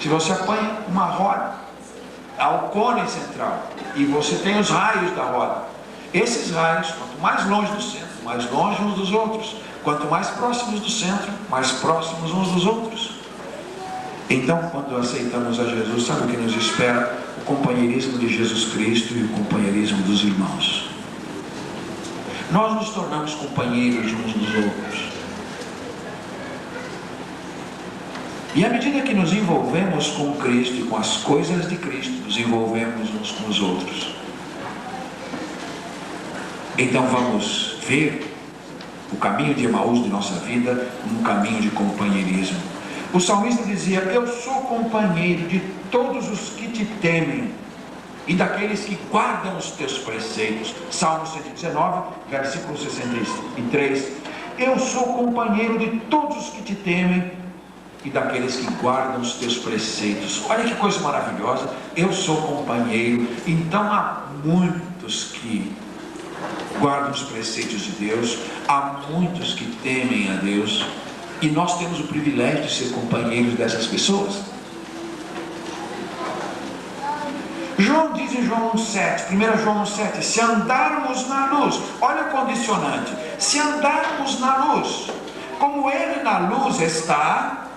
Se você apanha uma roda, há o cone central e você tem os raios da roda. Esses raios, quanto mais longe do centro, mais longe uns dos outros. Quanto mais próximos do centro, mais próximos uns dos outros. Então, quando aceitamos a Jesus, sabe o que nos espera? O companheirismo de Jesus Cristo e o companheirismo dos irmãos. Nós nos tornamos companheiros uns dos outros. E à medida que nos envolvemos com Cristo e com as coisas de Cristo, nos envolvemos uns com os outros. Então vamos ver o caminho de Emaús de nossa vida, um caminho de companheirismo. O salmista dizia, eu sou companheiro de todos os que te temem e daqueles que guardam os teus preceitos. Salmo 119, versículo 63. Eu sou companheiro de todos os que te temem e daqueles que guardam os teus preceitos. Olha que coisa maravilhosa. Eu sou companheiro. Então há muitos que guardam os preceitos de Deus, há muitos que temem a Deus, e nós temos o privilégio de ser companheiros dessas pessoas. João diz em João 1,7, 1 João 1,7, se andarmos na luz, olha o condicionante, se andarmos na luz, como Ele na luz está,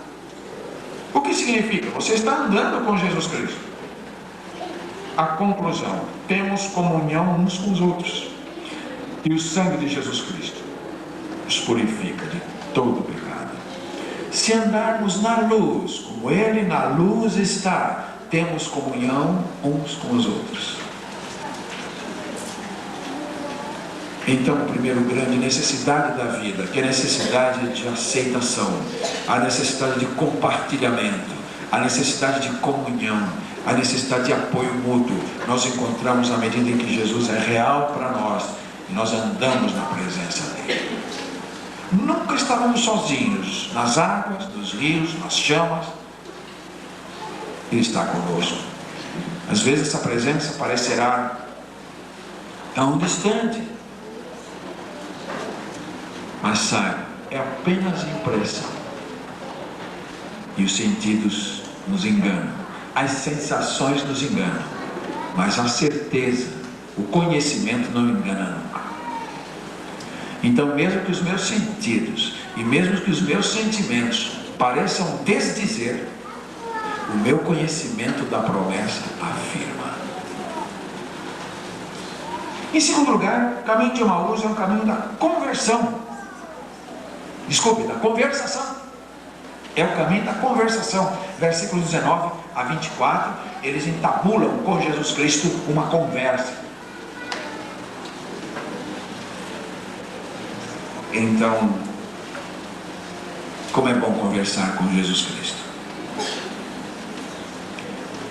o que significa? Você está andando com Jesus Cristo. A conclusão, temos comunhão uns com os outros, e o sangue de Jesus Cristo nos purifica de todo o pecado. Se andarmos na luz, como Ele na luz está, temos comunhão uns com os outros. Então, a primeira grande necessidade da vida, que é a necessidade de aceitação, a necessidade de compartilhamento, a necessidade de comunhão, a necessidade de apoio mútuo, nós encontramos à medida em que Jesus é real para nós e nós andamos na presença dele. Nunca estávamos sozinhos nas águas, nos rios, nas chamas. Ele está conosco. Às vezes essa presença parecerá tão distante, mas saiba, é apenas impressão. E os sentidos nos enganam, as sensações nos enganam, mas a certeza, o conhecimento não engana nunca. Então, mesmo que os meus sentidos e mesmo que os meus sentimentos pareçam desdizer, o meu conhecimento da promessa afirma. Em segundo lugar, o caminho de Emaús é um caminho da conversão. Desculpe, da conversação. É o caminho da conversação. Versículos 19 a 24, eles entabulam com Jesus Cristo uma conversa. Então, como é bom conversar com Jesus Cristo.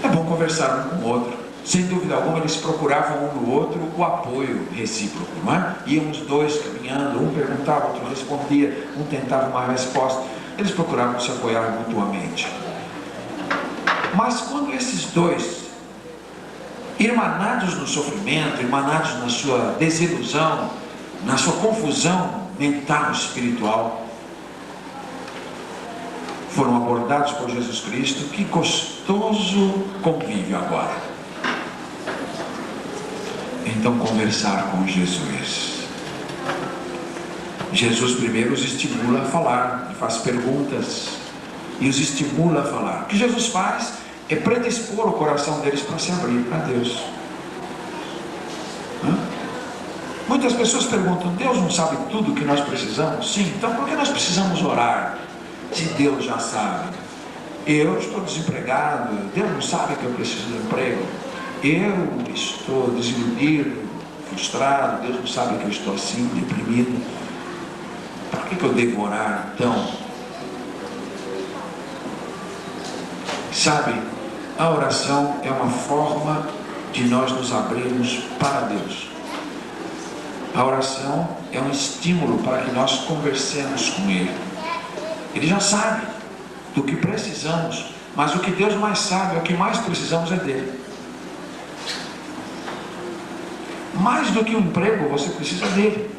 É bom conversar um com o outro. Sem dúvida alguma, eles procuravam um no outro o apoio recíproco, não é? Iam os dois caminhando, um perguntava, outro respondia, um tentava uma resposta. Eles procuravam se apoiar mutuamente. Mas quando esses dois, irmanados no sofrimento, irmanados na sua desilusão, na sua confusão mental, espiritual, foram abordados por Jesus Cristo, que gostoso convívio agora. Então, conversar com Jesus. Jesus primeiro os estimula a falar, e faz perguntas, e os estimula a falar. O que Jesus faz é predispor o coração deles para se abrir para Deus. Muitas pessoas perguntam, Deus não sabe tudo o que nós precisamos? Sim, então por que nós precisamos orar? Se Deus já sabe. Eu estou desempregado, Deus não sabe que eu preciso de emprego. Eu estou desiludido, frustrado, Deus não sabe que eu estou assim, deprimido. Por que eu devo orar então? Sabe, a oração é uma forma de nós nos abrirmos para Deus. A oração é um estímulo para que nós conversemos com Ele. Ele já sabe do que precisamos, mas o que Deus mais sabe, o que mais precisamos é dele. Mais do que um emprego, você precisa dele.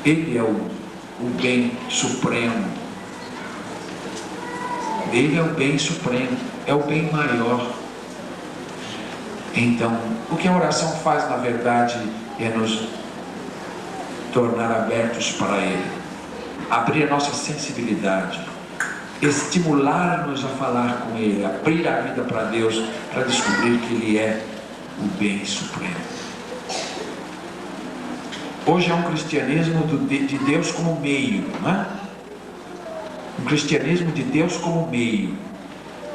Ele é o bem supremo. Ele é o bem supremo, é o bem maior. Então, o que a oração faz, na verdade, é nos tornar abertos para Ele, abrir a nossa sensibilidade, estimular-nos a falar com Ele, abrir a vida para Deus, para descobrir que Ele é o bem supremo. Hoje é um cristianismo de Deus como meio, não é? Um cristianismo de Deus como meio.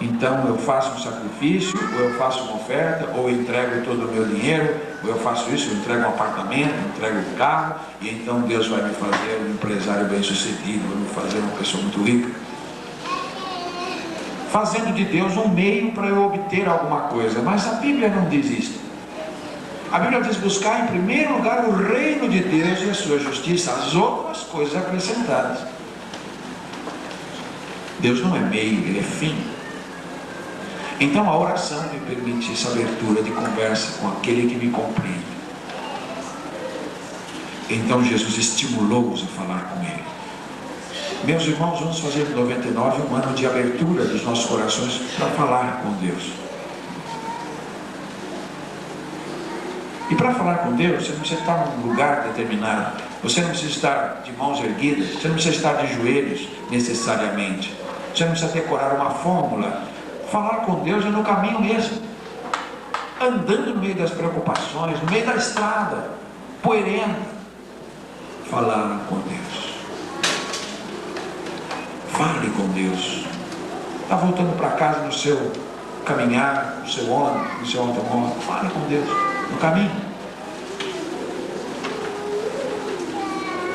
Então eu faço um sacrifício, ou eu faço uma oferta, ou eu entrego todo o meu dinheiro, ou eu faço isso, eu entrego um apartamento, eu entrego um carro, e então Deus vai me fazer um empresário bem sucedido, vai me fazer uma pessoa muito rica. Fazendo de Deus um meio para eu obter alguma coisa. Mas a Bíblia não diz isso. A Bíblia diz buscar em primeiro lugar o reino de Deus e a sua justiça, as outras coisas acrescentadas. Deus não é meio, Ele é fim. Então a oração me permite essa abertura de conversa com aquele que me compreende. Então Jesus estimulou-os a falar com Ele. Meus irmãos, vamos fazer de 99 um ano de abertura dos nossos corações para falar com Deus. E para falar com Deus, você não precisa estar num lugar determinado. Você não precisa estar de mãos erguidas. Você não precisa estar de joelhos necessariamente. Você não precisa decorar uma fórmula. Falar com Deus é no caminho mesmo. Andando no meio das preocupações, no meio da estrada, poeirenta. Falar com Deus. Fale com Deus. Está voltando para casa no seu caminhar, no seu ônibus, no seu automóvel. Fale com Deus no caminho.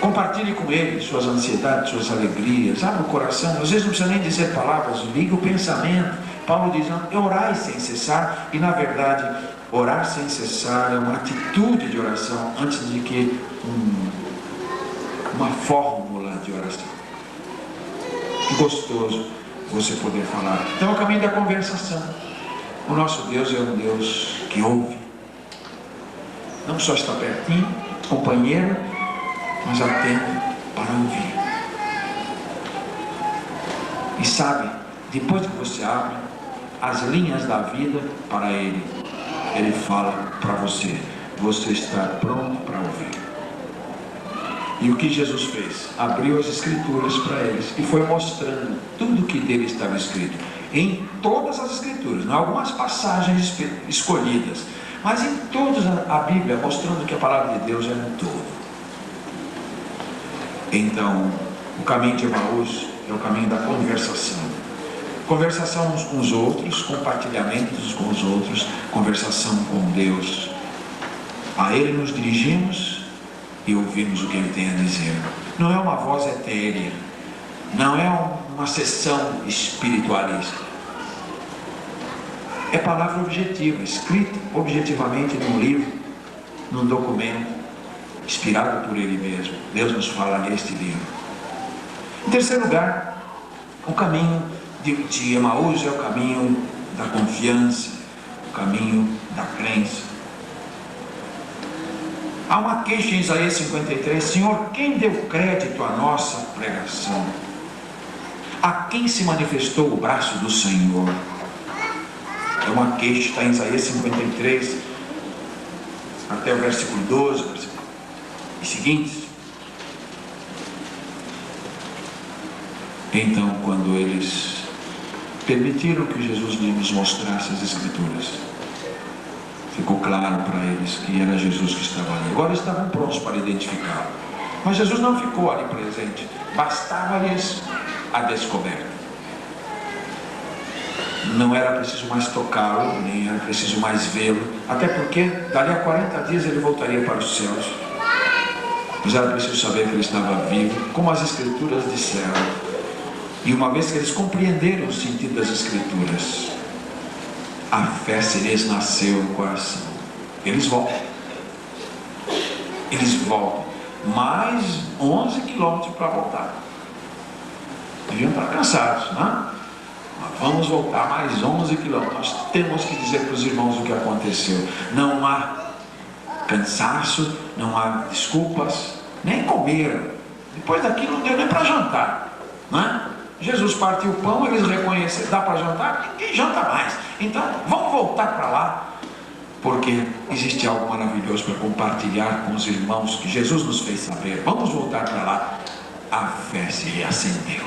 Compartilhe com Ele suas ansiedades, suas alegrias. Abra o coração. Às vezes não precisa nem dizer palavras. Liga o pensamento. Paulo diz, orai sem cessar. E na verdade, orar sem cessar é uma atitude de oração antes de que uma fórmula de oração. Que gostoso você poder falar. Então é o caminho da conversação. O nosso Deus é um Deus que ouve. Não só está pertinho, companheiro, mas atento para ouvir. E sabe, depois que você abre as linhas da vida para Ele, Ele fala para você: você está pronto para ouvir. E o que Jesus fez? Abriu as Escrituras para eles e foi mostrando tudo o que dele estava escrito. Em todas as Escrituras, não há algumas passagens escolhidas, mas em toda a Bíblia, mostrando que a palavra de Deus é um todo. Então, o caminho de Emaús é o caminho da conversação. Conversação uns com os outros, compartilhamento uns com os outros, conversação com Deus. A Ele nos dirigimos e ouvimos o que Ele tem a dizer. Não é uma voz etérea, não é uma sessão espiritualista. É palavra objetiva, escrita objetivamente num livro, num documento, inspirado por Ele mesmo. Deus nos fala neste livro. Em terceiro lugar, o caminho de Emaús é o caminho da confiança, o caminho da crença. Há uma queixa em Isaías 53: Senhor, quem deu crédito à nossa pregação? A quem se manifestou o braço do Senhor? É uma queixa, está em Isaías 53, até o versículo 12 e seguintes. Então, quando eles permitiram que Jesus nos mostrasse as Escrituras, ficou claro para eles que era Jesus que estava ali. Agora estavam prontos para identificá-lo. Mas Jesus não ficou ali presente. Bastava-lhes a descoberta. Não era preciso mais tocá-lo, nem era preciso mais vê-lo. Até porque, dali a 40 dias, ele voltaria para os céus. Mas era preciso saber que ele estava vivo, como as Escrituras disseram. E uma vez que eles compreenderam o sentido das Escrituras, a fé se lhes nasceu no coração. Eles voltam. Eles voltam. Mais 11 quilômetros para voltar. Deviam estar cansados, né? Mas vamos voltar mais 11 quilômetros. Nós temos que dizer para os irmãos o que aconteceu. Não há cansaço, não há desculpas, nem comeram. Depois daquilo não deu nem para jantar, né? Jesus partiu o pão, eles reconheceram: dá para jantar? Ninguém janta mais. Então, vamos voltar para lá, porque existe algo maravilhoso para compartilhar com os irmãos que Jesus nos fez saber. Vamos voltar para lá. A fé se reacendeu.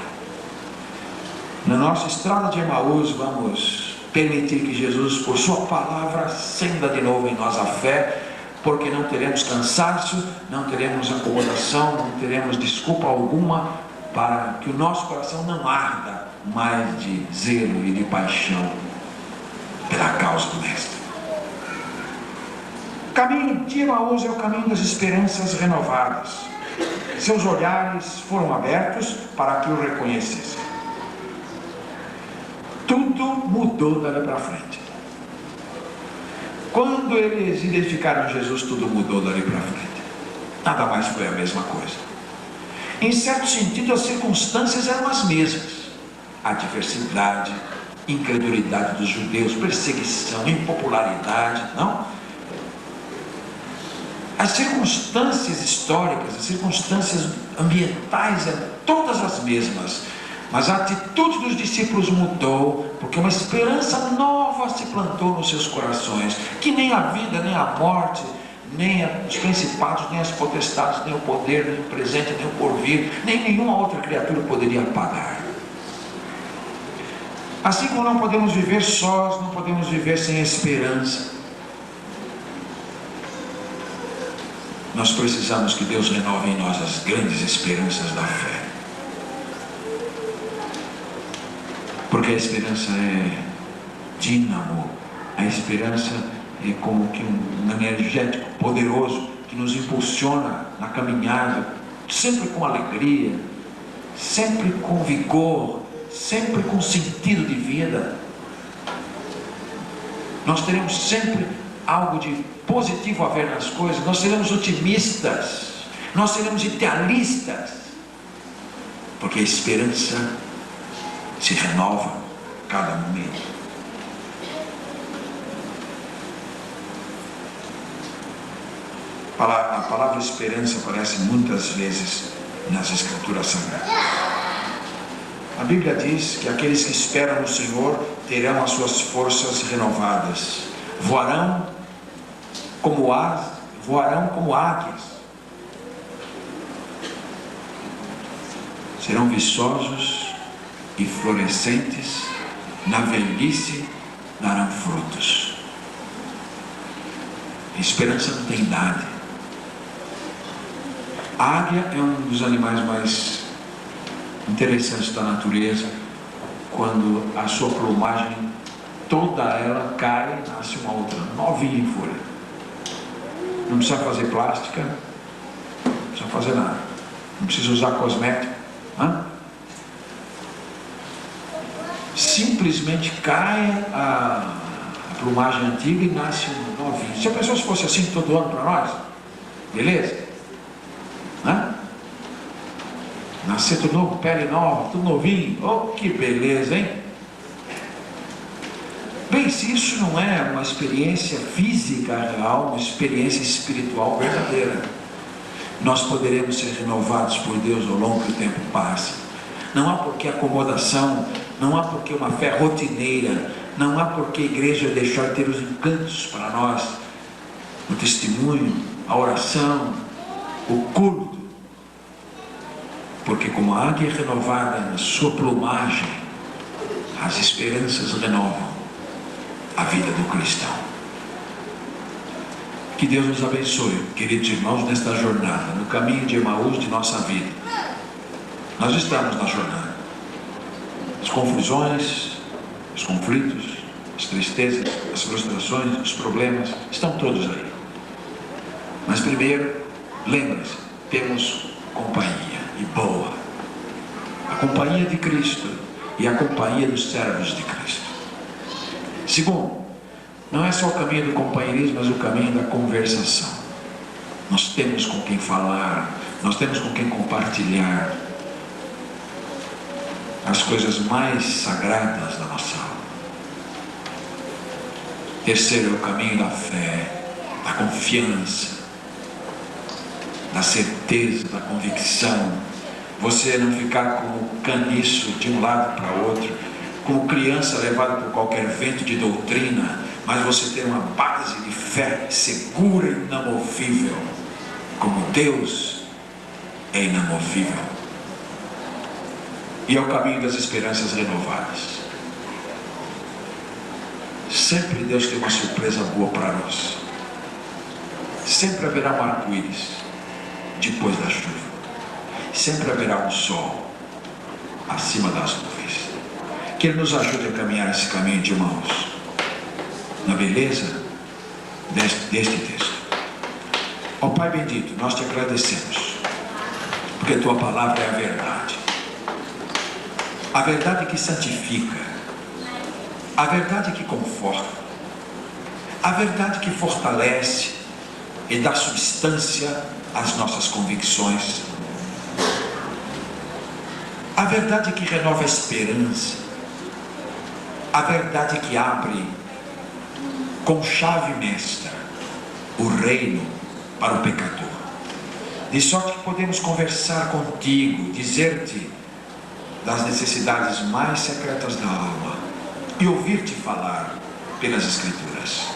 Na nossa estrada de Emaús, vamos permitir que Jesus, por sua palavra, acenda de novo em nós a fé, porque não teremos cansaço, não teremos acomodação, não teremos desculpa alguma para que o nosso coração não arda mais de zelo e de paixão pela causa do Mestre. O caminho de Emaús é o caminho das esperanças renovadas. Seus olhares foram abertos para que o reconhecessem. Tudo mudou dali para frente. Quando eles identificaram Jesus, tudo mudou dali para frente. Nada mais foi a mesma coisa. Em certo sentido, as circunstâncias eram as mesmas. Adversidade, incredulidade dos judeus, perseguição, impopularidade, não? As circunstâncias históricas, as circunstâncias ambientais eram todas as mesmas. Mas a atitude dos discípulos mudou, porque uma esperança nova se plantou nos seus corações, que nem a vida, nem a morte, nem os principados, nem as potestades, nem o poder, nem o presente, nem o porvir, nem nenhuma outra criatura poderia apagar. Assim como não podemos viver sós, não podemos viver sem esperança. Nós precisamos que Deus renove em nós as grandes esperanças da fé. Porque a esperança é dínamo, a esperança é como que um energético poderoso que nos impulsiona na caminhada, sempre com alegria, sempre com vigor, sempre com sentido de vida. Nós teremos sempre algo de positivo a ver nas coisas, nós seremos otimistas, nós seremos idealistas, porque a esperança se renova a cada momento. A palavra esperança aparece muitas vezes nas Escrituras Sagradas. A Bíblia diz que aqueles que esperam no Senhor terão as suas forças renovadas, voarão como águias, serão viçosos e florescentes, na velhice darão frutos. A esperança não tem idade. A águia é um dos animais mais interessantes da natureza. Quando a sua plumagem toda ela cai, nasce uma outra novinha em folha. Não precisa fazer plástica, não precisa fazer nada, não precisa usar cosmético. Simplesmente cai a plumagem antiga e nasce um novinho. Se a pessoa fosse assim todo ano para nós, beleza? Nascer tudo novo, pele nova, tudo novinho. Oh, que beleza, hein? Bem, se isso não é uma experiência física real, uma experiência espiritual verdadeira, nós poderemos ser renovados por Deus ao longo que o tempo passa. Não há porque acomodação, não há porque uma fé rotineira, não há porque a igreja deixar de ter os encantos para nós, o testemunho, a oração, o culto. Porque como a águia renovada na sua plumagem, as esperanças renovam a vida do cristão. Que Deus nos abençoe, queridos irmãos, nesta jornada, no caminho de Emaús de nossa vida. Nós estamos na jornada. As confusões, os conflitos, as tristezas, as frustrações, os problemas, estão todos aí. Mas primeiro, lembre-se, temos companhia, e boa. A companhia de Cristo e a companhia dos servos de Cristo. Segundo, não é só o caminho do companheirismo, mas o caminho da conversação. Nós temos com quem falar, nós temos com quem compartilhar as coisas mais sagradas da nossa alma. Terceiro é o caminho da fé, da confiança, da certeza, da convicção. Você não ficar como caniço de um lado para outro, como criança levada por qualquer vento de doutrina, mas você ter uma base de fé segura e inamovível, como Deus é inamovível. E é o caminho das esperanças renovadas. Sempre Deus tem uma surpresa boa para nós. Sempre haverá um arco-íris depois da chuva. Sempre haverá um sol acima das nuvens. Que Ele nos ajude a caminhar esse caminho de mãos na beleza deste texto. Ó Pai bendito, nós te agradecemos, porque Tua palavra é a verdade. A verdade que santifica, a verdade que conforta, a verdade que fortalece e dá substância às nossas convicções, a verdade que renova a esperança, a verdade que abre com chave mestra o reino para o pecador, de sorte que podemos conversar contigo, dizer-te das necessidades mais secretas da alma e ouvir-te falar pelas Escrituras.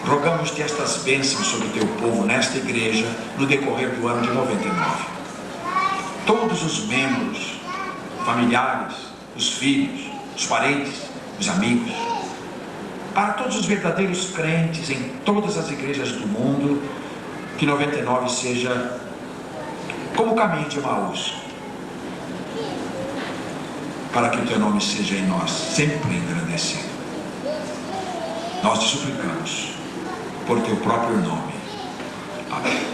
Rogamos-te estas bênçãos sobre o teu povo nesta igreja no decorrer do ano de 99. Todos os membros, familiares, os filhos, os parentes, os amigos, para todos os verdadeiros crentes em todas as igrejas do mundo, que 99 seja como o caminho de Emaús, para que o teu nome seja em nós sempre engrandecido. Nós te suplicamos por teu próprio nome. Amém.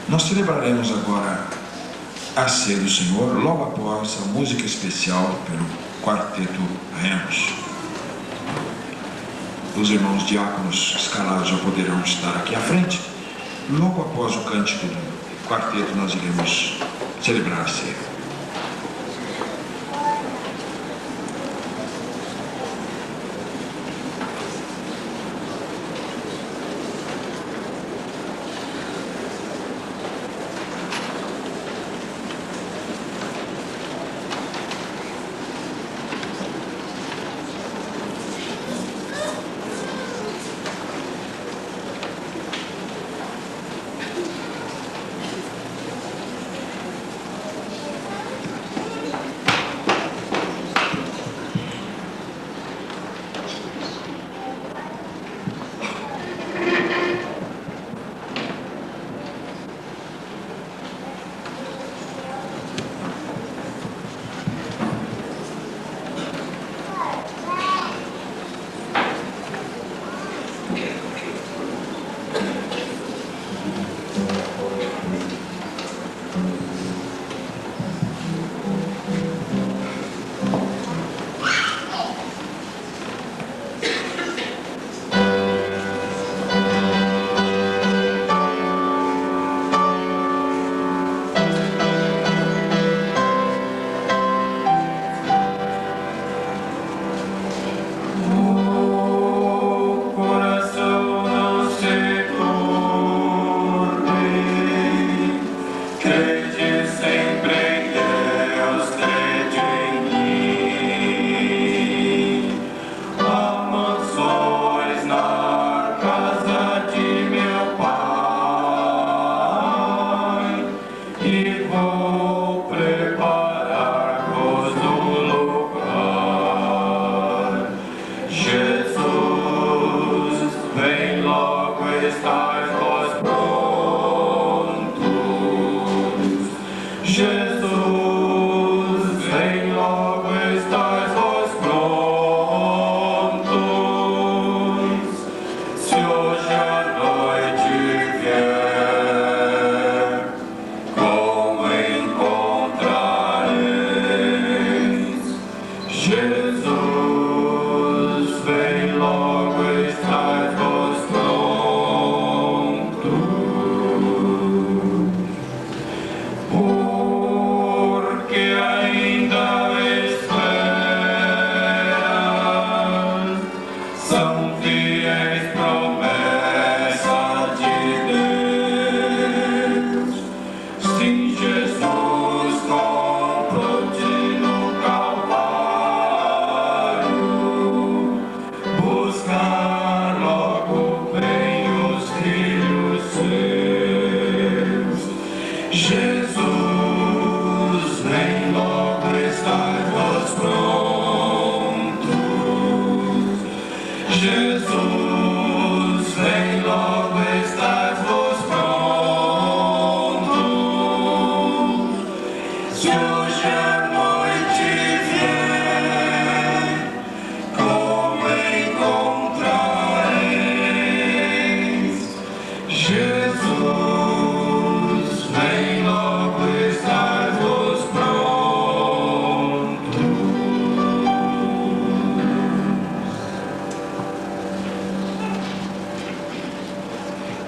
Nós celebraremos agora a ceia do Senhor logo após a música especial pelo quarteto Remos. Os irmãos diáconos escalados já poderão estar aqui à frente. Logo após o cântico do quarteto nós iremos celebrar a ceia.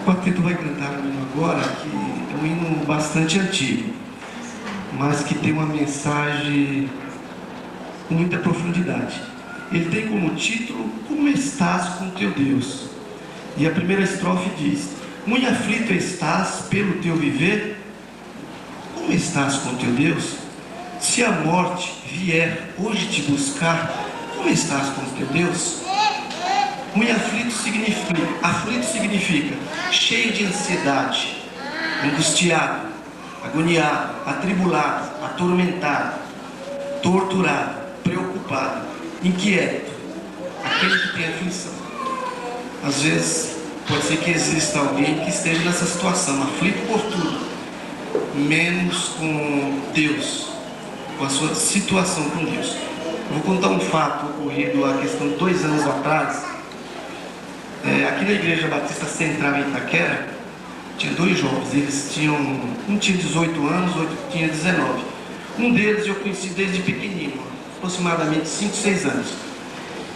O quarteto vai cantar um hino agora, que é um hino bastante antigo, mas que tem uma mensagem com muita profundidade. Ele tem como título, Como estás com teu Deus? E a primeira estrofe diz: muito aflito estás pelo teu viver? Como estás com teu Deus? Se a morte vier hoje te buscar, como estás com teu Deus? Muito aflito significa cheio de ansiedade, angustiado, agoniado, atribulado, atormentado, torturado, preocupado, inquieto, aquele que tem aflição. Às vezes pode ser que exista alguém que esteja nessa situação, aflito por tudo, menos com Deus, com a sua situação com Deus. Eu vou contar um fato ocorrido há questão de 2 anos atrás. Aqui na Igreja Batista Central em Itaquera, tinha 2 jovens. Eles tinham, um tinha 18 anos, outro tinha 19. Um deles eu conheci desde pequenino, aproximadamente 5, 6 anos.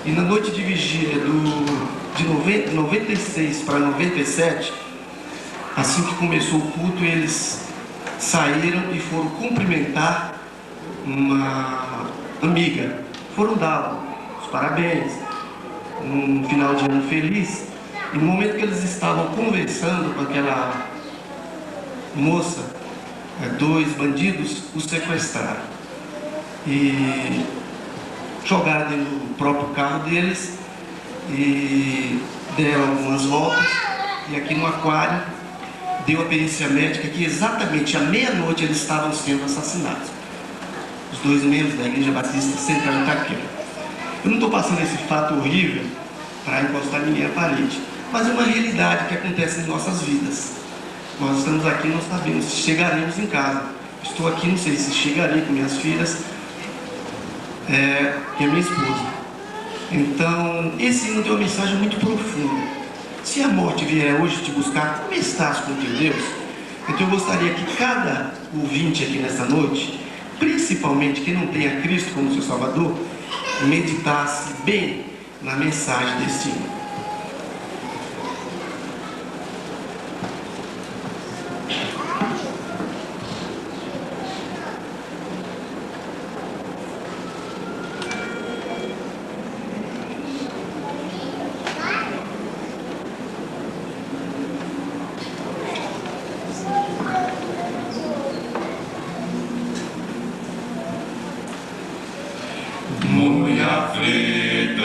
E na noite de vigília de 96 para 97, assim que começou o culto, eles saíram e foram cumprimentar uma amiga. Foram dar os parabéns, um final de ano feliz. E no momento que eles estavam conversando com aquela moça, 2 bandidos os sequestraram e jogaram dentro do próprio carro deles e deram algumas voltas. E aqui no aquário deu a perícia médica que exatamente à meia-noite eles estavam sendo assassinados, os 2 membros da Igreja Batista Central em Itaquera. Eu não estou passando esse fato horrível para encostar ninguém à parede, mas é uma realidade que acontece em nossas vidas. Nós estamos aqui, não sabemos se chegaremos em casa. Estou aqui, não sei se chegarei com minhas filhas e a minha esposa. Então, esse hino tem uma mensagem muito profunda. Se a morte vier hoje te buscar, como estás com teu Deus? Então eu gostaria que cada ouvinte aqui nessa noite, principalmente quem não tem a Cristo como seu Salvador, meditasse bem na mensagem desse hino. Muito aflito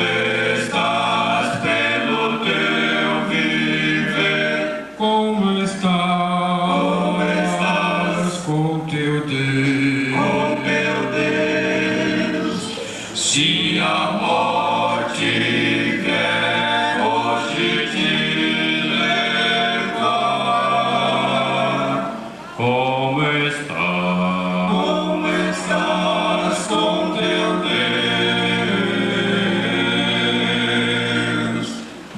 estás pelo teu viver. Como estás com teu Deus? Com teu Deus. Se a morte quer hoje te levar, como estás? Como estás com teu Deus?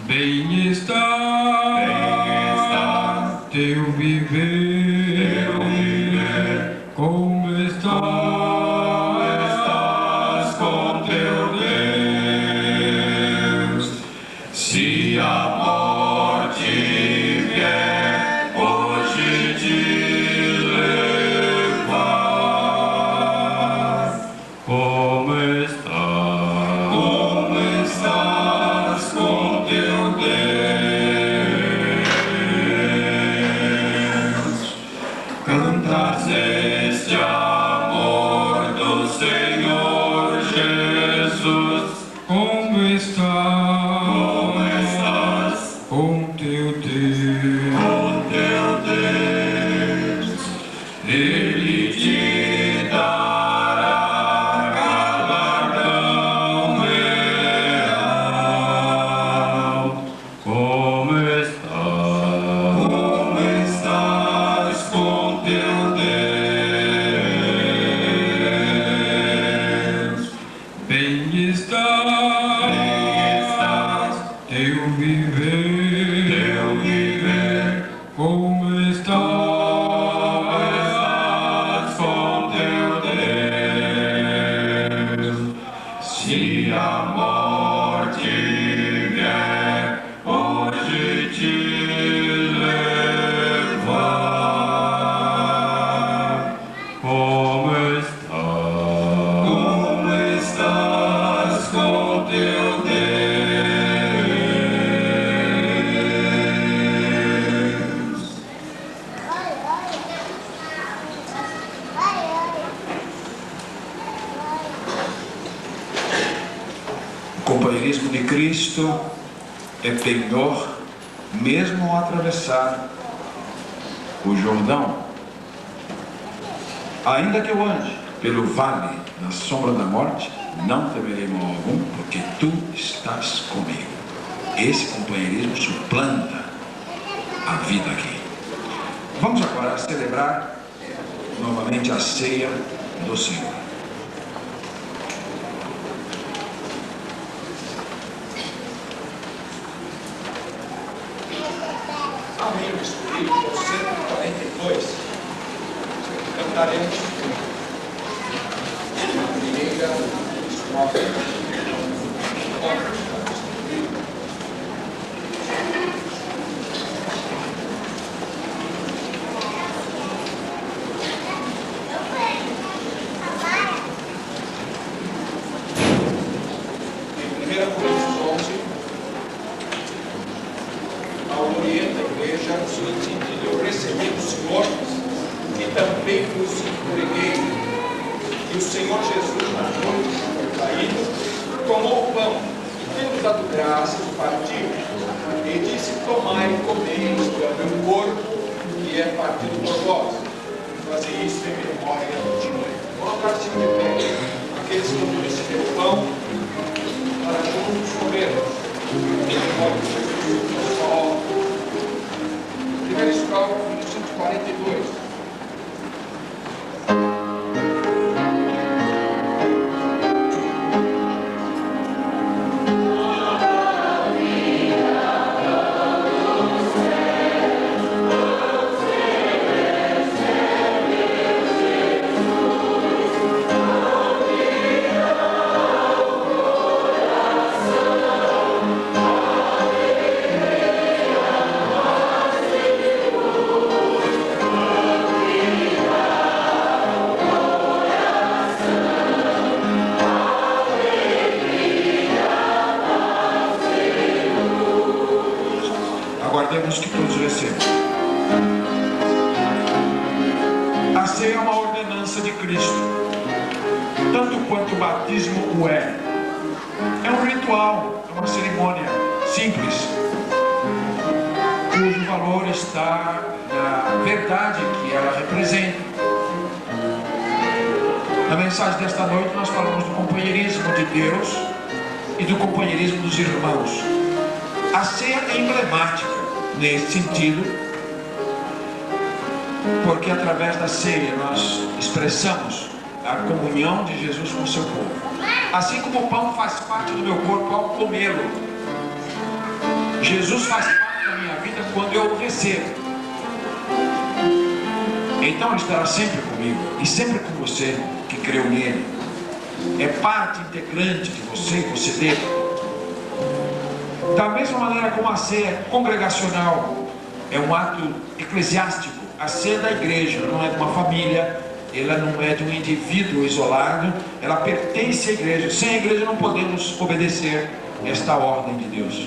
Bem está teu viver, como estás com teu Deus? Jesus, como estás? Como estás? Com teu Deus. Com teu Deus. Ele te dará galardão real. Como estás? Como estás com teu Deus? Bem estás, teu viver, como estás com teu Deus? Se a morte vier hoje te levar, como estás? Como estás com teu Deus? O companheirismo de Cristo é penhor, mesmo ao atravessar o Jordão. Ainda que eu ande pelo vale da sombra da morte, não temerei mal algum, porque tu estás comigo. Esse companheirismo suplanta a vida aqui. Vamos agora celebrar novamente a ceia do Senhor. Amém, meu Espírito, 142. Cantaremos a primeira estrofe. Em 1 Coríntios 11, Paulo orienta a igreja no seguinte sentido: eu recebi do Senhor e também vos entreguei, que o Senhor Jesus, na noite que foi traído, tomou o pão e, tendo dado graças, partiu e disse: tomai e comei, isto é o meu corpo, que é partido por vós. Fazei isso em memória de mim. Vamos partir de pé. Aqueles que vão receber o pão, para juntos comermos. Em memória de Jesus, no sol. Primeira estrofe, 142. Aguardemos que todos recebam. A ceia é uma ordenança de Cristo, tanto quanto o batismo o é. É um ritual, é uma cerimônia simples, cujo valor está na verdade que ela representa. Na mensagem desta noite nós falamos do companheirismo de Deus e do companheirismo dos irmãos. A ceia é emblemática nesse sentido, porque através da ceia nós expressamos a comunhão de Jesus com o seu povo. Assim como o pão faz parte do meu corpo ao comê-lo, Jesus faz parte da minha vida quando eu o recebo. Então ele estará sempre comigo e sempre com você que creu nele. É parte integrante de você e você dele. Da mesma maneira como a ceia congregacional é um ato eclesiástico, a ceia da igreja não é de uma família, ela não é de um indivíduo isolado, ela pertence à igreja. Sem a igreja não podemos obedecer esta ordem de Deus.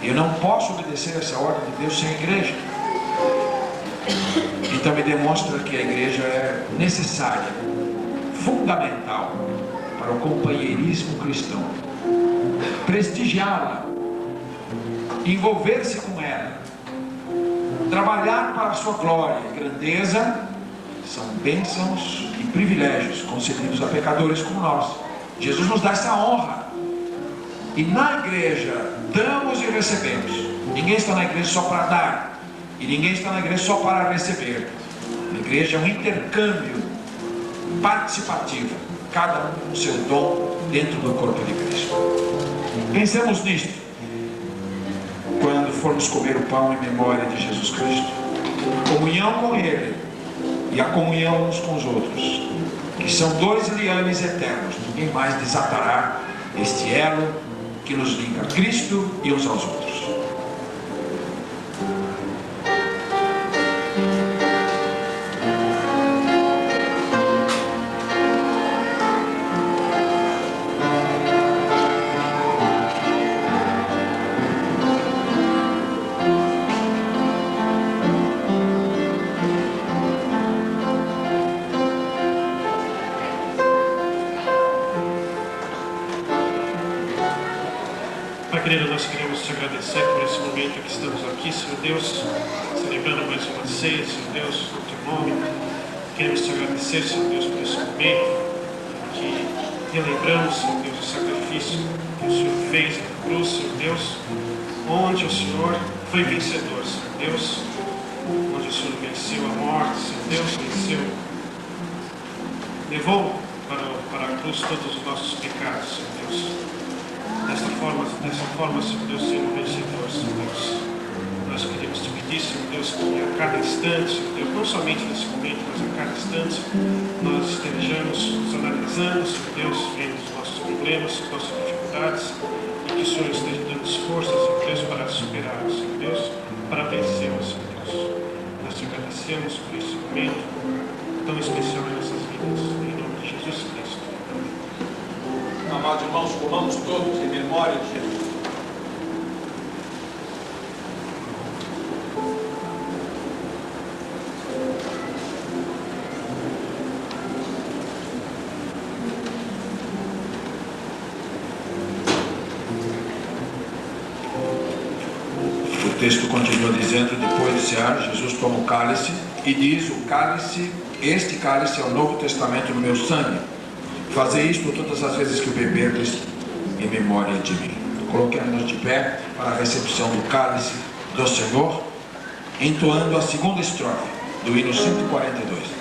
Eu não posso obedecer essa ordem de Deus sem a igreja. Então me demonstra que a igreja é necessária, fundamental para para o companheirismo cristão, prestigiá-la, envolver-se com ela, trabalhar para a sua glória e grandeza, são bênçãos e privilégios concedidos a pecadores como nós. Jesus nos dá essa honra. E na igreja damos e recebemos. Ninguém está na igreja só para dar, e ninguém está na igreja só para receber. A igreja é um intercâmbio participativo, cada um com o seu dom dentro do corpo de Cristo. Pensemos nisto quando formos comer o pão em memória de Jesus Cristo. Comunhão com Ele e a comunhão uns com os outros, que são dois liames eternos. Ninguém mais desatará este elo que nos liga a Cristo e uns aos outros. Pai querido, nós queremos te agradecer por esse momento que estamos aqui, Senhor Deus, celebrando mais uma ceia, Senhor Deus, no teu nome. Queremos te agradecer, Senhor Deus, por esse momento que relembramos, Senhor Deus, o sacrifício que o Senhor fez na cruz, Senhor Deus, onde o Senhor foi vencedor, Senhor Deus, onde o Senhor venceu a morte, Senhor Deus, levou para a cruz todos os nossos pecados, Senhor Deus. Dessa forma, Senhor Deus, ser um vencedor, Senhor Deus. Nós queremos te pedir, Senhor Deus, que a cada instante, Senhor Deus, não somente nesse momento, mas a cada instante, nós estejamos nos analisando, Senhor Deus, vendo os nossos problemas, as nossas dificuldades, e que o Senhor esteja dando forças, Senhor Deus, para superá-los, Senhor Deus, para vencê-los, Senhor Deus. Nós te agradecemos por esse momento tão especial em nossas vidas, em nome de Jesus Cristo. Amados irmãos, comamos todos em memória de Jesus. O texto continua dizendo: depois de cear, Jesus toma o cálice e diz: este cálice é o Novo Testamento no meu sangue. Fazei isto todas as vezes que o beberdes em memória de mim. Coloquemos-nos de pé para a recepção do cálice do Senhor, entoando a segunda estrofe do hino 142.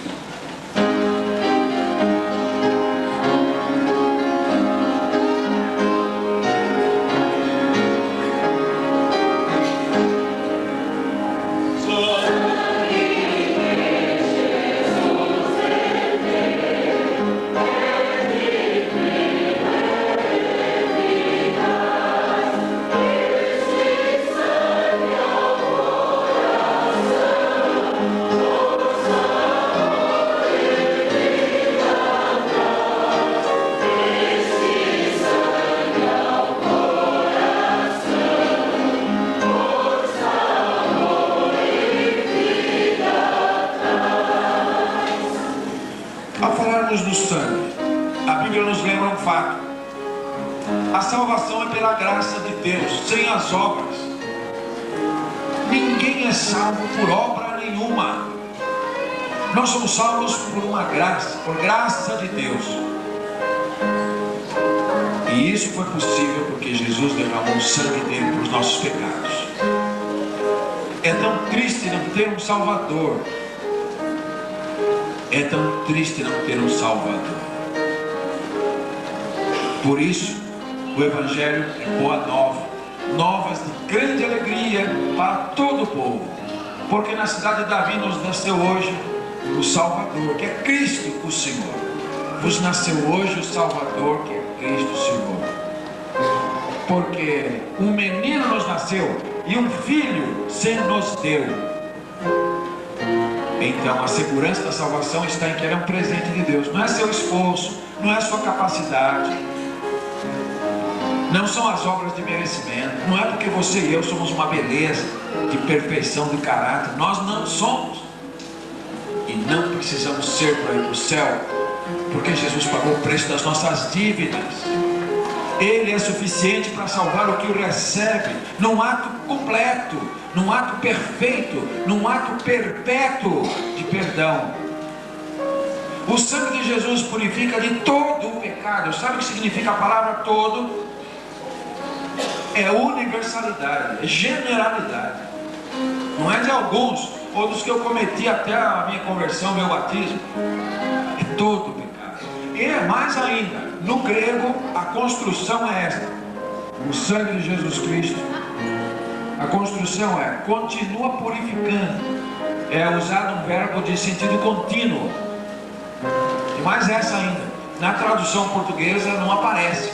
Ao falarmos do sangue, a Bíblia nos lembra um fato: a salvação é pela graça de Deus, sem as obras. Ninguém é salvo por obra nenhuma. Nós somos salvos por uma graça, por graça de Deus. E isso foi possível porque Jesus derramou o sangue dele para os nossos pecados. É tão triste não ter um Salvador. É tão triste não ter um Salvador. Por isso, o Evangelho é boa nova, novas de grande alegria para todo o povo, porque na cidade de Davi nos nasceu hoje o Salvador, que é Cristo o Senhor. Vos nasceu hoje o Salvador, que é Cristo o Senhor. Porque um menino nos nasceu e um filho se nos deu. Então a segurança da salvação está em que ele é um presente de Deus. Não é seu esforço, não é sua capacidade, não são as obras de merecimento, não é porque você e eu somos uma beleza de perfeição de caráter. Nós não somos, e não precisamos ser para ir para o céu. porque Jesus pagou o preço das nossas dívidas. Ele é suficiente para salvar o que o recebe, num ato completo, num ato perfeito, num ato perpétuo de perdão. O sangue de Jesus purifica de todo o pecado. Sabe o que significa a palavra todo? É universalidade, é generalidade. Não é de alguns, ou dos que eu cometi até a minha conversão, meu batismo. É todo o pecado. E é mais ainda, no grego a construção é esta: o sangue de Jesus Cristo. A construção é continua purificando. É usado um verbo de sentido contínuo. E mais essa ainda, na tradução portuguesa não aparece,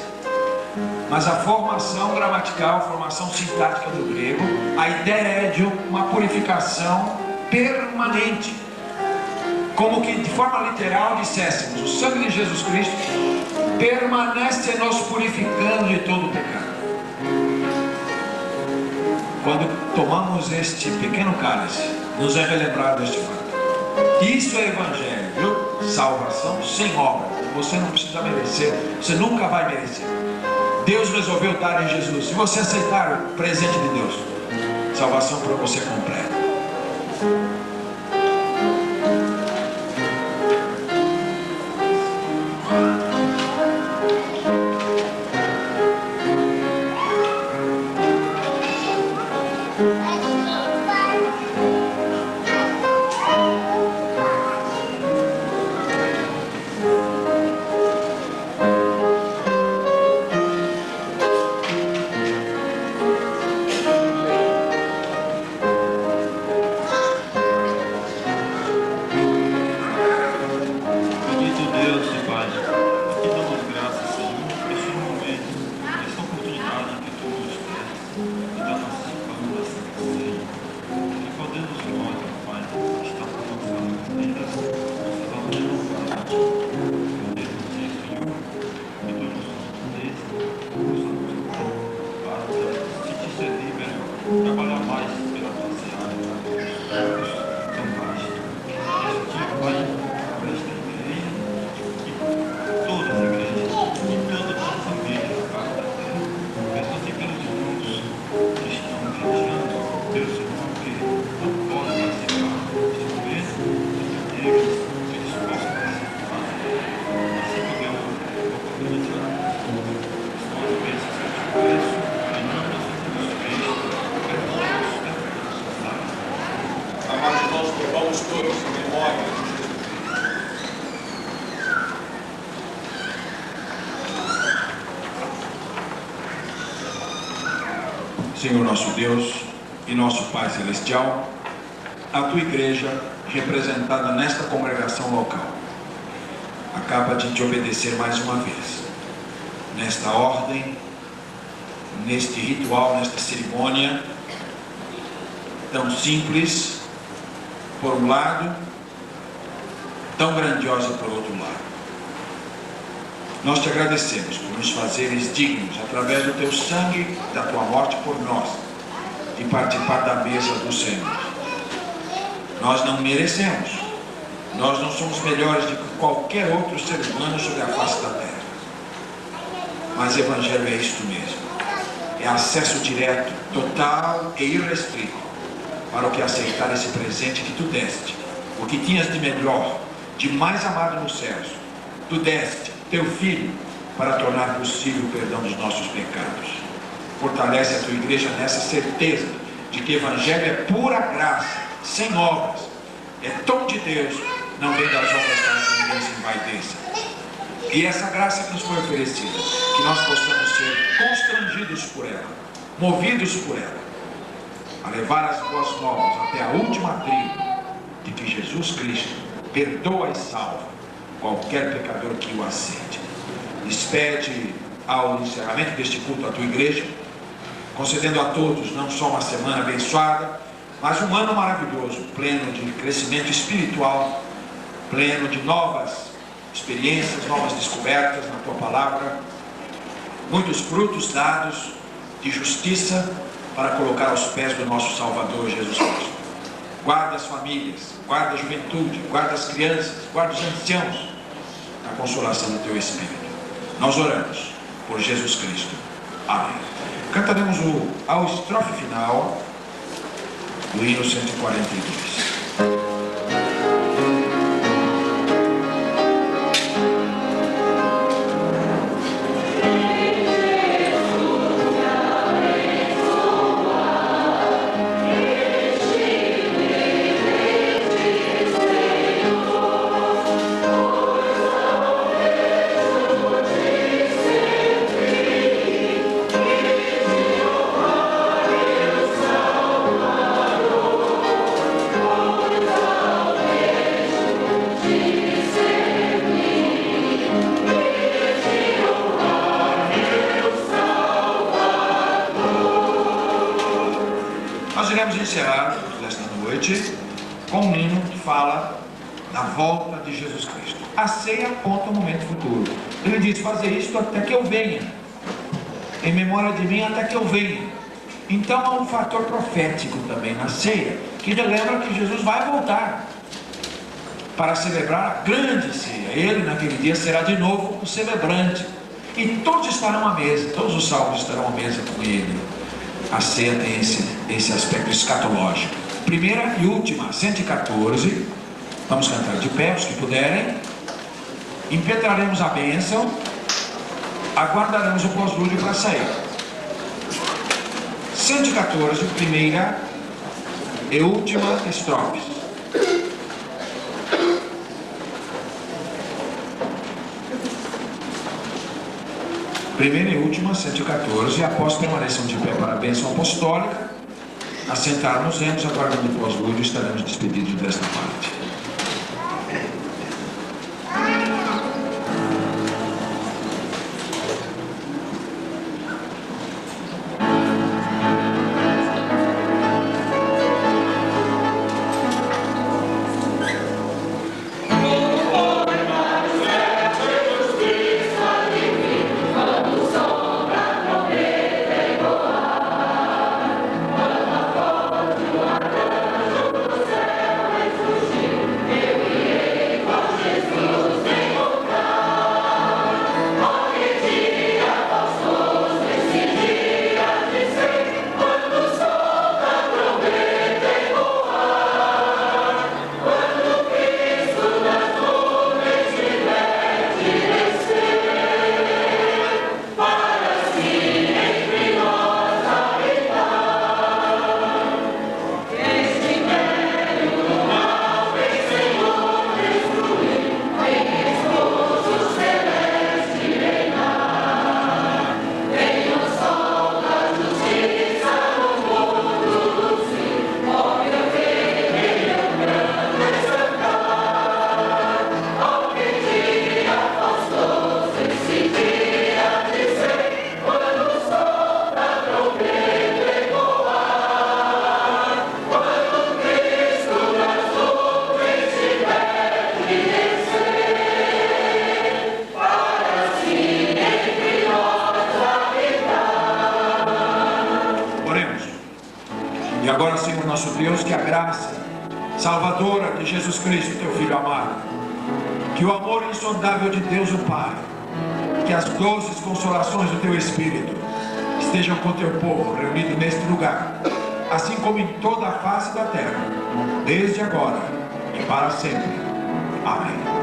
mas a formação gramatical, a formação sintática do grego, a ideia é de uma purificação permanente, como que de forma literal disséssemos: o sangue de Jesus Cristo permanece nos purificando de todo o pecado. Quando tomamos este pequeno cálice, nos é relembrado este fato. Isso é evangelho, viu? Salvação sem obra. Você não precisa merecer, você nunca vai merecer. Deus resolveu dar em Jesus. Se você aceitar o presente de Deus, salvação para você completa. Senhor nosso Deus e nosso Pai Celestial, a tua igreja, representada nesta congregação local, acaba de te obedecer mais uma vez, nesta ordem, neste ritual, nesta cerimônia, tão simples, por um lado, tão grandiosa por outro lado. Nós te agradecemos por nos fazeres dignos, através do teu sangue, da tua morte por nós, de participar da mesa do Senhor. Nós não merecemos, nós não somos melhores do que qualquer outro ser humano sobre a face da terra. Mas o Evangelho é isto mesmo, é acesso direto, total e irrestrito para o que aceitar esse presente que tu deste, o que tinhas de melhor, de mais amado nos céus. Tu deste teu Filho para tornar possível o perdão dos nossos pecados. Fortalece a tua igreja nessa certeza de que o Evangelho é pura graça, sem obras, é dom de Deus, não vem das obras para que ninguém se envaideça. E essa graça que nos foi oferecida, que nós possamos ser constrangidos por ela, movidos por ela, a levar as boas novas até a última tribo de que Jesus Cristo perdoa e salva qualquer pecador que o aceite. Despede ao encerramento deste culto a tua igreja, concedendo a todos não só uma semana abençoada, mas um ano maravilhoso, pleno de crescimento espiritual, pleno de novas experiências, novas descobertas na tua palavra, muitos frutos dados de justiça para colocar aos pés do nosso Salvador Jesus Cristo. Guarda as famílias, guarda a juventude, guarda as crianças, guarda os anciãos, da a consolação do teu Espírito. Nós oramos por Jesus Cristo. Amém. Cantaremos ao estrofe final do hino 142. Nós iremos encerrar esta noite com um hino que fala da volta de Jesus Cristo. A ceia aponta o momento futuro. Ele diz: fazer isto até que eu venha, em memória de mim até que eu venha. Então há um fator profético também na ceia, que relembra que Jesus vai voltar para celebrar a grande ceia. Ele naquele dia será de novo o celebrante, e todos estarão à mesa, todos os salvos estarão à mesa com ele. A ceia tem esse aspecto escatológico. Primeira e última, 114. Vamos cantar de pé, os que puderem. Impetraremos a bênção. Aguardaremos o pós-lúdio para sair. 114, primeira e última estrofes. Primeira e última, 114. Após permaneçam de pé para a bênção apostólica, assentarmos-nos, aguardando o pós-lúdio, estaremos despedidos desta parte. E agora, Senhor nosso Deus, que a graça salvadora de Jesus Cristo, teu Filho amado, que o amor insondável de Deus o Pai, que as doces consolações do teu Espírito estejam com teu povo reunido neste lugar, assim como em toda a face da terra, desde agora e para sempre. Amém.